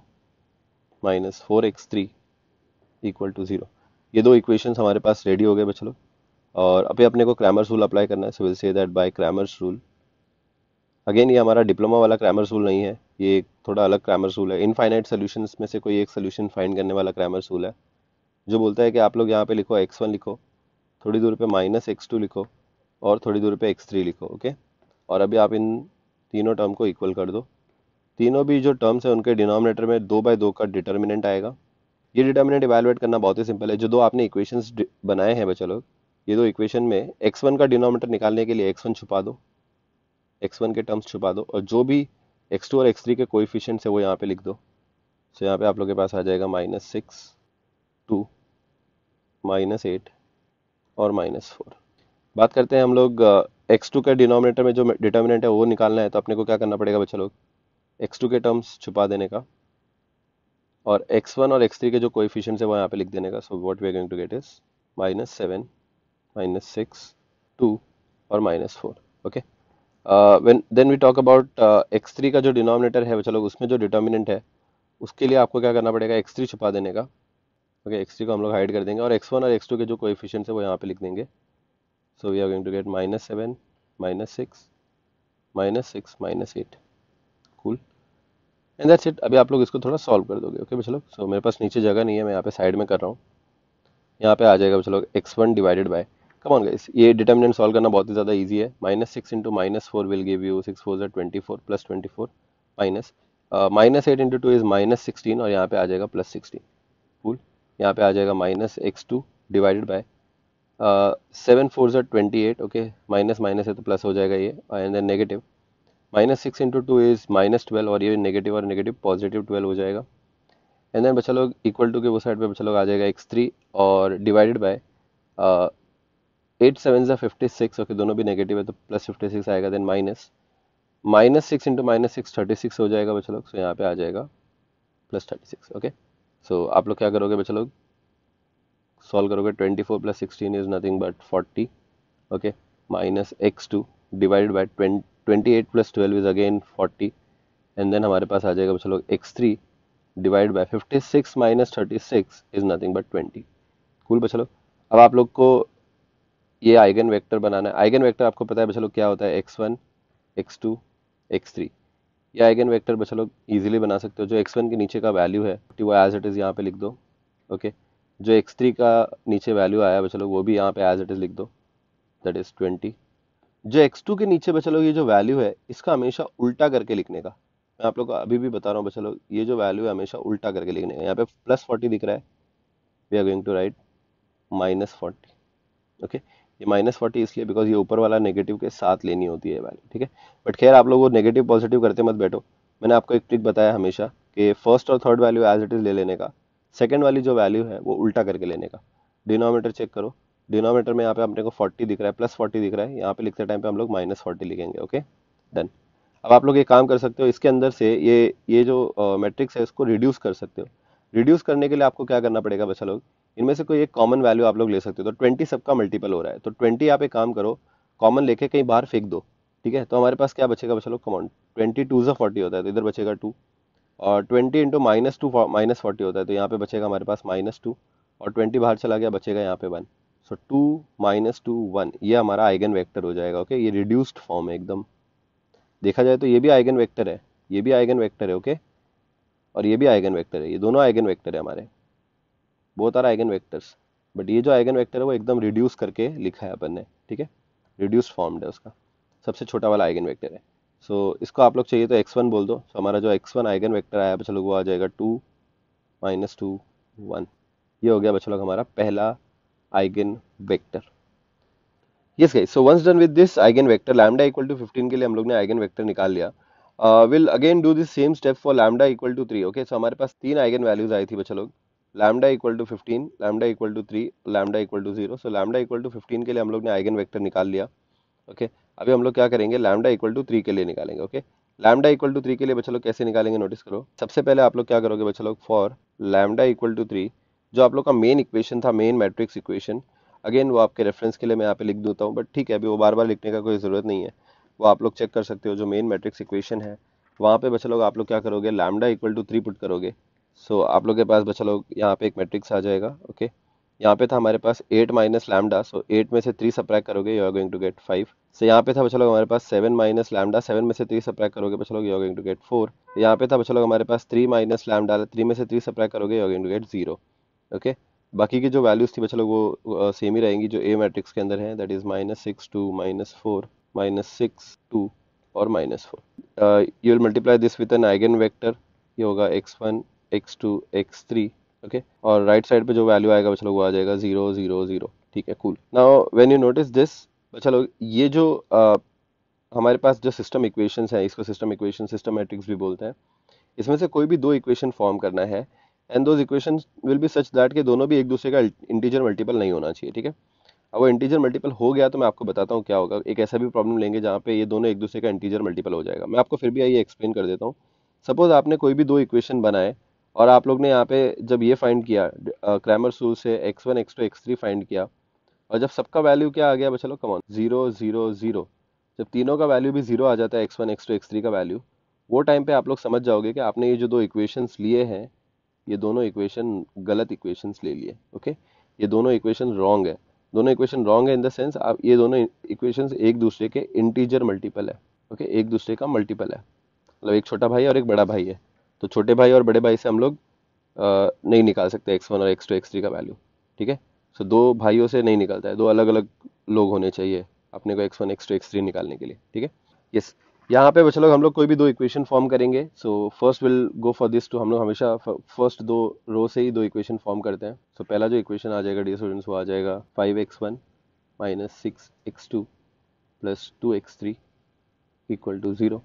-4x3 = 0। ये दो इक्वेशंस हमारे पास रेडी हो गए बच्चों लोग, और अभी अपने को क्रैमर्स रूल अप्लाई करना है। सो we'll say that bye Cramer's rule, again ये हमारा डिप्लोमा वाला क्रैमर्स रूल नहीं है, ये एक थोड़ा अलग क्रैमर्स रूल है। इनफाइनाइट सोल्यूशंस में से कोई एक सोल्यूशन फाइंड करने वाला क्रैमर्स रूल है, जो बोलता है कि आप लोग यहाँ पे लिखो x1 लिखो, थोड़ी दूर पे -x2 लिखो, और थोड़ी दूर पे x3 लिखो। ओके, और अभी आप इन तीनों टर्म को इक्वल कर दो। तीनों भी जो टर्म्स है उनके डिनोमिनेटर में 2/2 का डिटर्मिनेंट आएगा। ये डिटर्मिनेंट इवैल्यूएट करना बहुत ही सिंपल है। जो दो आपने इक्वेशंस बनाए हैं बच्चा लोग, ये दो इक्वेशन में x1 का डिनोमिनेटर निकालने के लिए x1 छुपा दो, x1 के टर्म्स छुपा दो, और जो भी x2 और x3 के कोएफिशिएंट्स है वो यहाँ पे लिख दो। सो यहाँ पे आप लोग के पास आ जाएगा -6 2 -8 और -4। बात करते हैं हम लोग x2 के डिनोमिनेटर में जो डिटर्मिनेंट है वो निकालना है, तो अपने को क्या करना पड़ेगा बच्चा लोग, x2 के टर्म्स छुपा देने का, और x1 और x3 के जो कोएफिशिएंट्स है वो यहाँ पे लिख देने का। So what we are going to get is -7 -6 2 और -4। Okay, when then we talk about x3 का जो डिनोमिनेटर है बच्चा लोग, उसमें जो डिटर्मिनेंट है उसके लिए आपको क्या करना पड़ेगा, x3 छुपा देने का। ओके, x3 को हम लोग हाइड कर देंगे, और x1 और x2 के जो कोएफिशिएंट्स है वो यहाँ पे लिख देंगे। So we are going to get -7 -6 -6 -8। Cool, and that's it. अभी आप लोग इसको थोड़ा सॉल्व कर दोगे। ओके बच्चा लोग, सो मेरे पास नीचे जगह नहीं है, मैं यहाँ पे साइड में कर रहा हूँ। यहाँ पे आ जाएगा बच्चा लोग x1 divided bye, come on guys, ये डिटर्मिनेंट सॉल्व करना बहुत ही ज़्यादा इजी है। -6 into -4 will give you 6 4 24 plus 24 minus -8 into 2 is -16, और यहाँ पे आ जाएगा +16। कूल, यहाँ पे आ जाएगा -x2 divided by 7 4 28। Okay, minus minus है तो प्लस हो जाएगा ये, and then negative -6 into 2 is -12, और ये नेगेटिव और नेगेटिव पॉजिटिव 12 हो जाएगा। एंड देन बच्चा लोग इक्वल टू के वो साइड पे बच्चा लोग आ जाएगा x3, और डिवाइडेड बाय 8 7 56। ओके, दोनों भी नेगेटिव है तो +56 आएगा। देन -6 इंटू -6 36 हो जाएगा बच्चा लोग। सो यहाँ पे आ जाएगा +36। ओके, सो आप लोग क्या करोगे बच्चा लोग, सॉल्व करोगे, 24 + 16 is nothing but 40। Okay, -x2 divided by 28 + 12 is again 40, and then हमारे पास आ जाएगा बच्चा लोग x3 divide by 56 - 36 is nothing but 20। Cool बच्चा लोग, अब आप लोग को ये आइगन वेक्टर बनाना है। आइगन वेक्टर आपको पता है बच्चा लोग क्या होता है, x1 x2 x3। ये आइगन वेक्टर बच्चा लोग इजीली बना सकते हो। जो x1 के नीचे का वैल्यू है वो एज इट इज़ यहाँ पे लिख दो। ओके, जो x3 का नीचे वैल्यू आया बच्चा लोग वो भी यहाँ पे एज इट इज़ लिख दो, दैट इज 20। जो x2 के नीचे बच्चा लोग ये जो वैल्यू है इसका हमेशा उल्टा करके लिखने का, मैं आप लोग को अभी भी बता रहा हूँ बच्चा लोग, ये जो वैल्यू है हमेशा उल्टा करके लिखने का। यहाँ पे +40 दिख रहा है, we are going to write -40। Okay, ये -40 इसलिए बिकॉज ये ऊपर वाला नेगेटिव के साथ लेनी होती है वैल्यू। ठीक है, बट खैर आप लोग वो नेगेटिव पॉजिटिव करते मत बैठो। मैंने आपको एक ट्रिक बताया हमेशा कि फर्स्ट और third value as it is ले लेने का, सेकंड वाली जो वैल्यू है वो उल्टा करके लेने का। डिनोमिनेटर चेक करो, डिनोमिनेटर में यहाँ पे अपने को 40 दिख रहा है, +40 दिख रहा है, यहाँ पे लिखते टाइम पे हम लोग -40 लिखेंगे। Okay, done. अब आप लोग ये काम कर सकते हो, इसके अंदर से ये जो मैट्रिक्स है इसको रिड्यूस कर सकते हो। रिड्यूस करने के लिए आपको क्या करना पड़ेगा बच्चा लोग, इनमें से कोई एक कॉमन वैल्यू आप लोग ले सकते हो। तो 20 सबका मल्टीपल हो रहा है, तो 20 आप एक काम करो, कॉमन लेके कहीं बाहर फेंक दो। ठीक है, तो हमारे पास क्या बचेगा बच्चा लोग, कॉमन 20 2 40 होता है तो इधर बचेगा 2, और 20 इंटू -2 -40 होता है तो यहाँ पे बचेगा हमारे पास -2, और 20 बाहर चला गया, बचेगा यहाँ पे 1। सो 2 -2 1, ये हमारा आइगन वेक्टर हो जाएगा। ओके, ये रिड्यूस्ड फॉर्म है एकदम, देखा जाए तो ये भी आइगन वेक्टर है, ये भी आइगन वेक्टर है। ओके, और ये भी आइगन वेक्टर है, ये दोनों आइगन वेक्टर है हमारे। Both are eigen vectors, but ये जो आइगन वेक्टर है वो एकदम रिड्यूस करके लिखा है अपन ने, ठीक है, रिड्यूस फॉर्म्ड है उसका, सबसे छोटा वाला आइगन वेक्टर है। सो इसको आप लोग चाहिए तो x1 बोल दो, तो हमारा जो x1 आइगन वेक्टर आया बच्चों लोग वो आ जाएगा 2 -2 1। ये हो गया बच्चों लोग हमारा पहला eigen vector. Yes guys, so once done with this eigen vector lambda equal to 15 के लिए हम लोग ने आइगन वेक्टर निकाल लिया। Will again do this same step for lambda equal to 3। Okay, so हमारे पास तीन आइगन वैल्यूज आई थी बच्चों लोग, lambda equal to 15, lambda equal to 3, lambda equal to 0। So lambda equal to 15 के लिए हम लोग ने आइगन वेक्टर निकाल लिया। ओके, अभी हम लोग क्या करेंगे, लैम्डा इक्वल टू 3 के लिए निकालेंगे। ओके, लैम्डा इक्वल टू 3 के लिए बच्चों लोग कैसे निकालेंगे नोटिस करो। सबसे पहले आप लोग क्या करोगे बच्चों लोग, फॉर लैम्डा इक्वल टू 3, जो आप लोग का मेन इक्वेशन था, मेन मैट्रिक्स इक्वेशन, अगेन वो आपके रेफरेंस के लिए मैं यहाँ पे लिख देता हूँ, बट ठीक है अभी वो बार बार लिखने का कोई ज़रूरत नहीं है, वो आप लोग चेक कर सकते हो। जो मेन मैट्रिक्स इक्वेशन है वहाँ पे बच्चों लोग आप लोग क्या करोगे, लैम्डा इक्वल टू 3 पुट करोगे। सो आप लोग के पास बच्चों लोग यहाँ पे एक मैट्रिक्स आ जाएगा। ओके, यहाँ पे था हमारे पास 8 माइनस लैम्डा, सो 8 में से 3 सब्ट्रैक्ट करोगे, you are going to get 5। So यहाँ पे था बच्चों लोग हमारे पास 7 माइनस लैम्डा, 7 में से 3 सब्ट्रैक्ट करोगे बच्चों लोग, you are going to get 4। यहाँ पे था बच्चों लोग हमारे पास 3 माइनस लैम्डा, 3 में से 3 सब्ट्रैक्ट करोगे, you are going to get 0। Okay, बाकी की जो वैल्यूज थी बच्चों लोग वो सेम ही रहेंगी जो ए मैट्रिक्स के अंदर है, दैट इज -6 2 -4 -6 2 और -4। You will multiply this with an eigen vector, ये होगा x1 x2 x3। ओके, और राइट साइड पे जो वैल्यू आएगा बच्चों लोग वो आ जाएगा 0 0 0। ठीक है, cool. Now when you notice this बच्चों लोग, ये जो हमारे पास जो सिस्टम इक्वेशंस है, इसको सिस्टम इक्वेशन, सिस्टम मैट्रिक्स भी बोलते हैं, इसमें से कोई भी दो इक्वेशन फॉर्म करना है and those equations will be such that कि दोनों भी एक दूसरे का इंटीजर मल्टीपल नहीं होना चाहिए। ठीक है, अब वो इंटीजर मल्टीपल हो गया तो मैं आपको बताता हूँ क्या होगा। एक ऐसा भी प्रॉब्लम लेंगे जहाँ पे ये दोनों एक दूसरे का इंटीजर मल्टीपल हो जाएगा, मैं आपको फिर भी आइए एक्सप्लेन कर देता हूँ। सपोज आपने कोई भी दो इक्वेशन बनाए और आप लोग ने यहाँ पे जब ये फाइंड किया क्रैमर्स रूल से x1 x2 x3 फाइंड किया, और जब सबका वैल्यू क्या आ गया चलो कम ऑन 0 0 0, जब तीनों का वैल्यू भी 0 आ जाता है, x1 x2 x3 का वैल्यू, वो टाइम पे आप लोग समझ जाओगे कि आपने ये जो दो इक्वेशंस लिए हैं ये दोनों इक्वेशन गलत इक्वेशंस ले लिए। ओके, ये दोनों इक्वेशन रॉन्ग है। दोनों इक्वेशन रॉन्ग है इन द सेंस आप ये दोनों इक्वेशंस एक दूसरे के इंटीजर मल्टीपल है। ओके, एक दूसरे का मल्टीपल है, मतलब एक छोटा भाई और एक बड़ा भाई है, तो छोटे भाई और बड़े भाई से हम लोग नहीं निकाल सकते x1 और x2 x3 का वैल्यू। ठीक है, सो दो भाइयों से नहीं निकलता है, दो अलग अलग लोग होने चाहिए अपने को x1 x2 x3 निकालने के लिए। ठीक है, यस, यहाँ पे बच्चों लोग हम लोग कोई भी दो इक्वेशन फॉर्म करेंगे। So first will go for this two, हम लोग हमेशा फर्स्ट दो रो से ही दो इक्वेशन फॉर्म करते हैं। सो पहला जो इक्वेशन आ जाएगा डियर स्टूडेंट्स वो आ जाएगा 5x1 -6x2 + 2x3 = 0।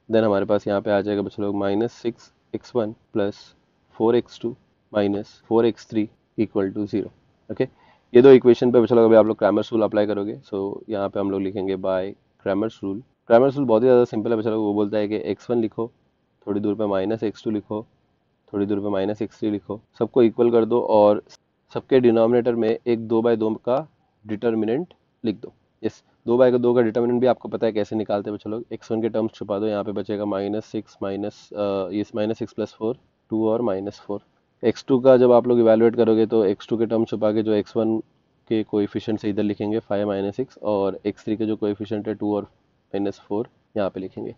देन हमारे पास यहाँ पे आ जाएगा बच्चों लोग -6x1 + 4x2 - 4x3 = 0। ओके, ये दो इक्वेशन पे बच्चों लोग अभी आप लोग क्रैमर्स रूल अप्लाई करोगे। सो यहाँ पे हम लोग लिखेंगे by Cramer's rule. Cramer's rule बहुत ही ज़्यादा सिंपल है बच्चों लोग, वो बोलता है कि x1 लिखो, थोड़ी दूर पे -x2 लिखो, थोड़ी दूर पे -x3 लिखो, सबको इक्वल कर दो और सबके डिनोमिनेटर में एक 2/2 का डिटर्मिनेंट लिख दो। यस, 2/2 का डिटर्मिनेंट भी आपको पता है कैसे निकालते हैं बच्चों लोग। x1 के टर्म्स छुपा दो, यहाँ पे बचेगा -6 माइनस ये -6 + 4 2 और -4। x2 का जब आप लोग इवेलुएट करोगे तो x2 के टर्म छुपा के जो x1 के कोएफिशिएंट से इधर लिखेंगे 5 - 6, और x3 के जो कोएफिशिएंट है 2 और -4 यहाँ पे लिखेंगे।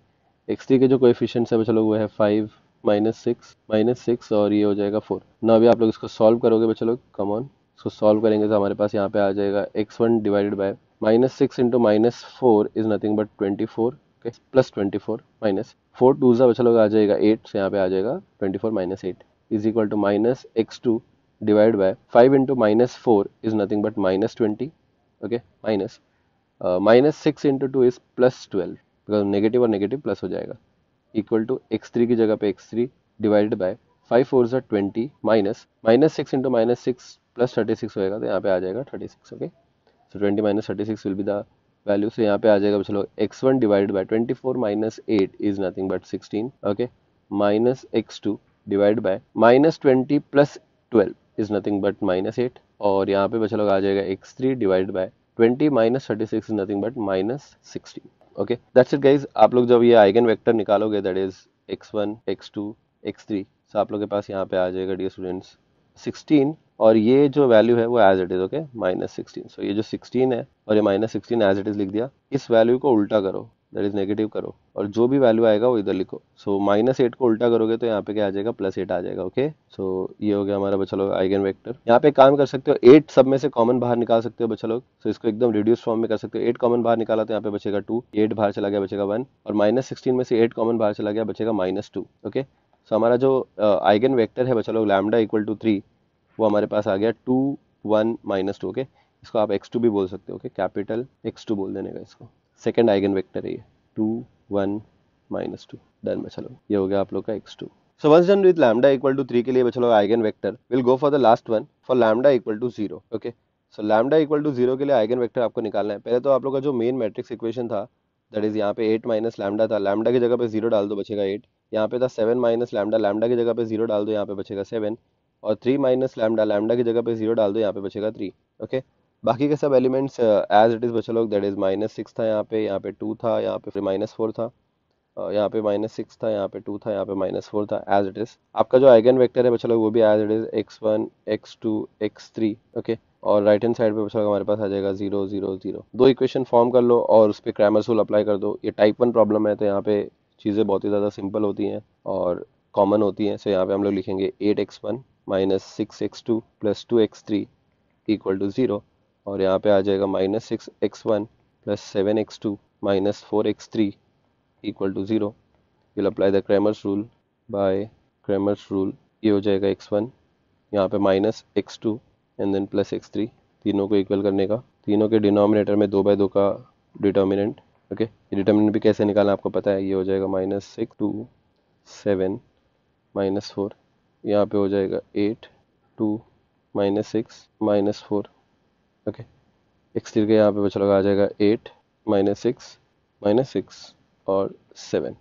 x3 के जो कोएफिशिएंट्स है बच्चों लोग वो है 5 -6 और ये हो जाएगा 4। ना अभी आप लोग इसको सॉल्व करोगे बच्चों लोग, कम ऑन, इसको सॉल्व करेंगे तो हमारे पास यहाँ पे आ जाएगा x1 divided bye -6 × -4 is nothing but 24। Okay, plus 24 minus 4 2 बच्चों लोग आ जाएगा 8, से यहाँ पे आ जाएगा 24 - 8 is equal to -x2 divide by 5 × -4 is nothing but -20। Okay, minus -6 × 2 is +12, because negative और नेगेटिव प्लस हो जाएगा, इक्वल टू x3 की जगह पे x3 डिवाइडेड बाय 5 4 ज़ा 20 माइनस -6 × -6 + 36 होएगा, तो यहाँ पे आ जाएगा 36। Okay, so 20 - 36 will be the value. से यहाँ पे आ जाएगा चलो x1 divided bye 24 - 8 is nothing but 16। Okay, minus x2 divide bye -20 + 12 is nothing but -8, और यहाँ पे बचा लोग आ जाएगा x3 divide bye 20 - 36 is nothing but -16। Okay, that's it guys. आप लोग जब ये आइगन वेक्टर निकालोगे that is x1 x2 x3, सो आप लोग के पास यहाँ पे आ जाएगा डियर स्टूडेंट्स 16, और ये जो वैल्यू है वो एज इट इज। ओके, -16, सो ये जो 16 है और ये -16 एज इट इज लिख दिया। इस वैल्यू को उल्टा करो, दैट इज नेगेटिव करो और जो भी वैल्यू आएगा वो इधर लिखो। सो -8 को उल्टा करोगे तो यहाँ पे क्या आ जाएगा, +8 आ जाएगा। ओके, सो ये हो गया हमारा बच्चा लोग आइगन वेक्टर। यहाँ पे काम कर सकते हो, 8 सब में से कॉमन बाहर निकाल सकते हो बच्चा लोग। सो इसको एकदम रिड्यूस फॉर्म में कर सकते हो। 8 कॉमन बाहर निकाला तो यहाँ पे बचेगा 2, 8 बाहर चला गया बचेगा 1, और -16 में से 8 कॉमन बाहर चला गया बचेगा -2। ओके, सो हमारा जो आइगन वेक्टर है बच्चा लोग लैम्डा इक्वल टू 3, वो हमारे पास आ गया 2 1 -2। ओके, इसको आप x2 भी बोल सकते हो। ओके, कैपिटल x2 बोल देने का इसको। सेकंड आइगन वेक्टर है ये 2 1 -2। डन में, चलो ये हो गया आप लोग का x2। So once done with lambda equal to 3 के लिए चलो eigen vector, will go for the last one for lambda equal to 0। Okay, so lambda equal to 0 के लिए आइगन वेक्टर आपको निकालना है। पहले तो आप लोग का जो मेन मैट्रिक्स इक्वेशन था, दैट इज यहाँ पे 8 माइनस लैम्डा था, लैम्डा की जगह पे 0 डाल दो बचेगा 8। यहाँ पे था 7 माइनस लैम्डा, लैम्डा की जगह पे 0 डाल दो, यहाँ पे बचेगा 7। और 3 माइनस लैम्डा, लैम्डा की जगह पे 0 डाल दो, यहाँ पे बचेगा 3। ओके, बाकी के सब एलिमेंट्स एज इट इज बचा लोग, दैट इज -6 था, यहाँ पे 2 था, यहाँ पे -4 था, यहाँ पे -6 था, यहाँ पे 2 था, यहाँ पे -4 था, एज इट इज। आपका जो आइगन वेक्टर है बचा लोग वो भी as it is x1 x2 x3। Okay, और राइट हैंड साइड पे बचा लोग हमारे पास आ जाएगा 0 0 0। दो इक्वेशन फॉर्म कर लो और उस पर क्रैमर्स रूल अप्लाई कर दो। ये टाइप 1 प्रॉब्लम है तो यहाँ पे चीज़ें बहुत ही ज़्यादा सिंपल होती हैं और कॉमन होती हैं। सो यहाँ पे हम लोग लिखेंगे 8x1 -6x2 + 2x3 equal to 0, और यहाँ पे आ जाएगा -6x1 + 7x2 -4x3 equal to 0। You'll apply the Cramer's rule by Cramer's rule। ये हो जाएगा x1, यहाँ पे -x2 एंड देन +x3, तीनों को इक्वल करने का, तीनों के डिनोमिनेटर में 2/2 का डिटर्मिनेंट। ओके, ये डिटर्मिनेंट भी कैसे निकालना आपको पता है। ये हो जाएगा -6 2 7 -4, यहाँ पे हो जाएगा 8 2 -6 -4। ओके, x3 के यहाँ पे बचा लगा आ जाएगा 8 -6 -6 और 7।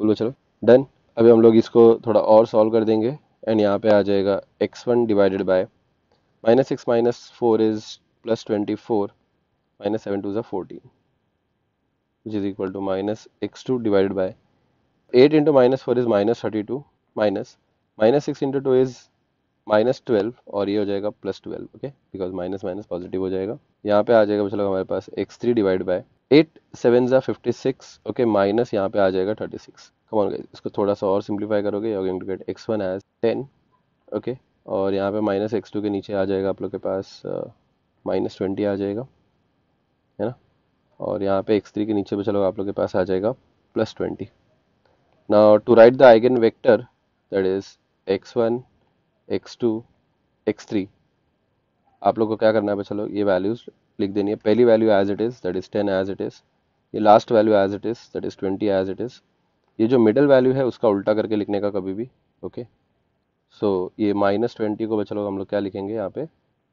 बोलो चलो डन। अभी हम लोग इसको थोड़ा और सॉल्व कर देंगे एंड यहाँ पे आ जाएगा x1 divided bye -6 -4 is +24 -7 2 is 14 which is equal to -x2 divided by 8 into -4 is -32 minus -6 into 2 is -12 और ये हो जाएगा +12। Okay, because minus minus positive हो जाएगा। यहाँ पे आ जाएगा चलो हमारे पास x3 डिवाइड बाय 8 7 जा 56। ओके, माइनस यहाँ पे आ जाएगा 36। कम ऑन गाइस, इसको थोड़ा सा और सिंप्लीफाई करोगे, you are going to get x1 as 10। Okay, और यहाँ पे -x2 के नीचे आ जाएगा आप लोग के पास -20 आ जाएगा, है ना। और यहाँ पे x3 के नीचे चलो आप लोग के पास आ जाएगा +20। Now to write the eigen vector that is x1 x2 x3, आप लोग को क्या करना है चलो ये वैल्यूज लिख देनी है। पहली value as it is that is 10 as it is, ये last value as it is that is 20 as it is, ये जो मिडिल वैल्यू है उसका उल्टा करके लिखने का कभी भी। ओके, सो ये -20 को चलो हम लोग क्या लिखेंगे यहाँ पे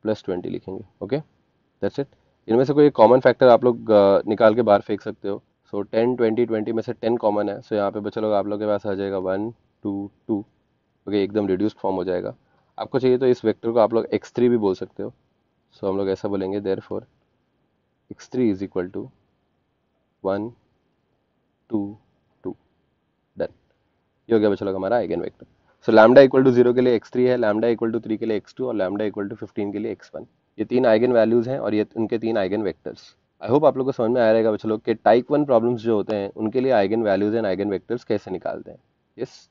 +20 लिखेंगे। Okay, that's it. इनमें से कोई कॉमन फैक्टर आप लोग निकाल के बाहर फेंक सकते हो। सो 10 20 20 में से 10 कॉमन है, सो यहाँ पे चलो आप लोग के पास आ जाएगा 1 2 2। ओके, एकदम रिड्यूस्ड फॉर्म हो जाएगा। आपको चाहिए तो इस वेक्टर को आप लोग x3 भी बोल सकते हो। सो हम लोग ऐसा बोलेंगे therefore x3 is equal to 1 2 2। Done, ये हो गया बच्चा लोग हमारा eigen vector. So lambda equal to 0 के लिए x3 है, लैम्डा इक्वल टू 3 के लिए x2 और लैम्डा इक्वल टू 15 के लिए x1। ये तीन आइगन वैल्यूज हैं और ये उनके तीन आइगन वेक्टर्स। आई होप आप लोग को समझ में आ रहेगा बच्चा लोग कि टाइप 1 प्रॉब्लम्स जो होते हैं उनके लिए eigen values and eigen vectors कैसे निकालते हैं। यस।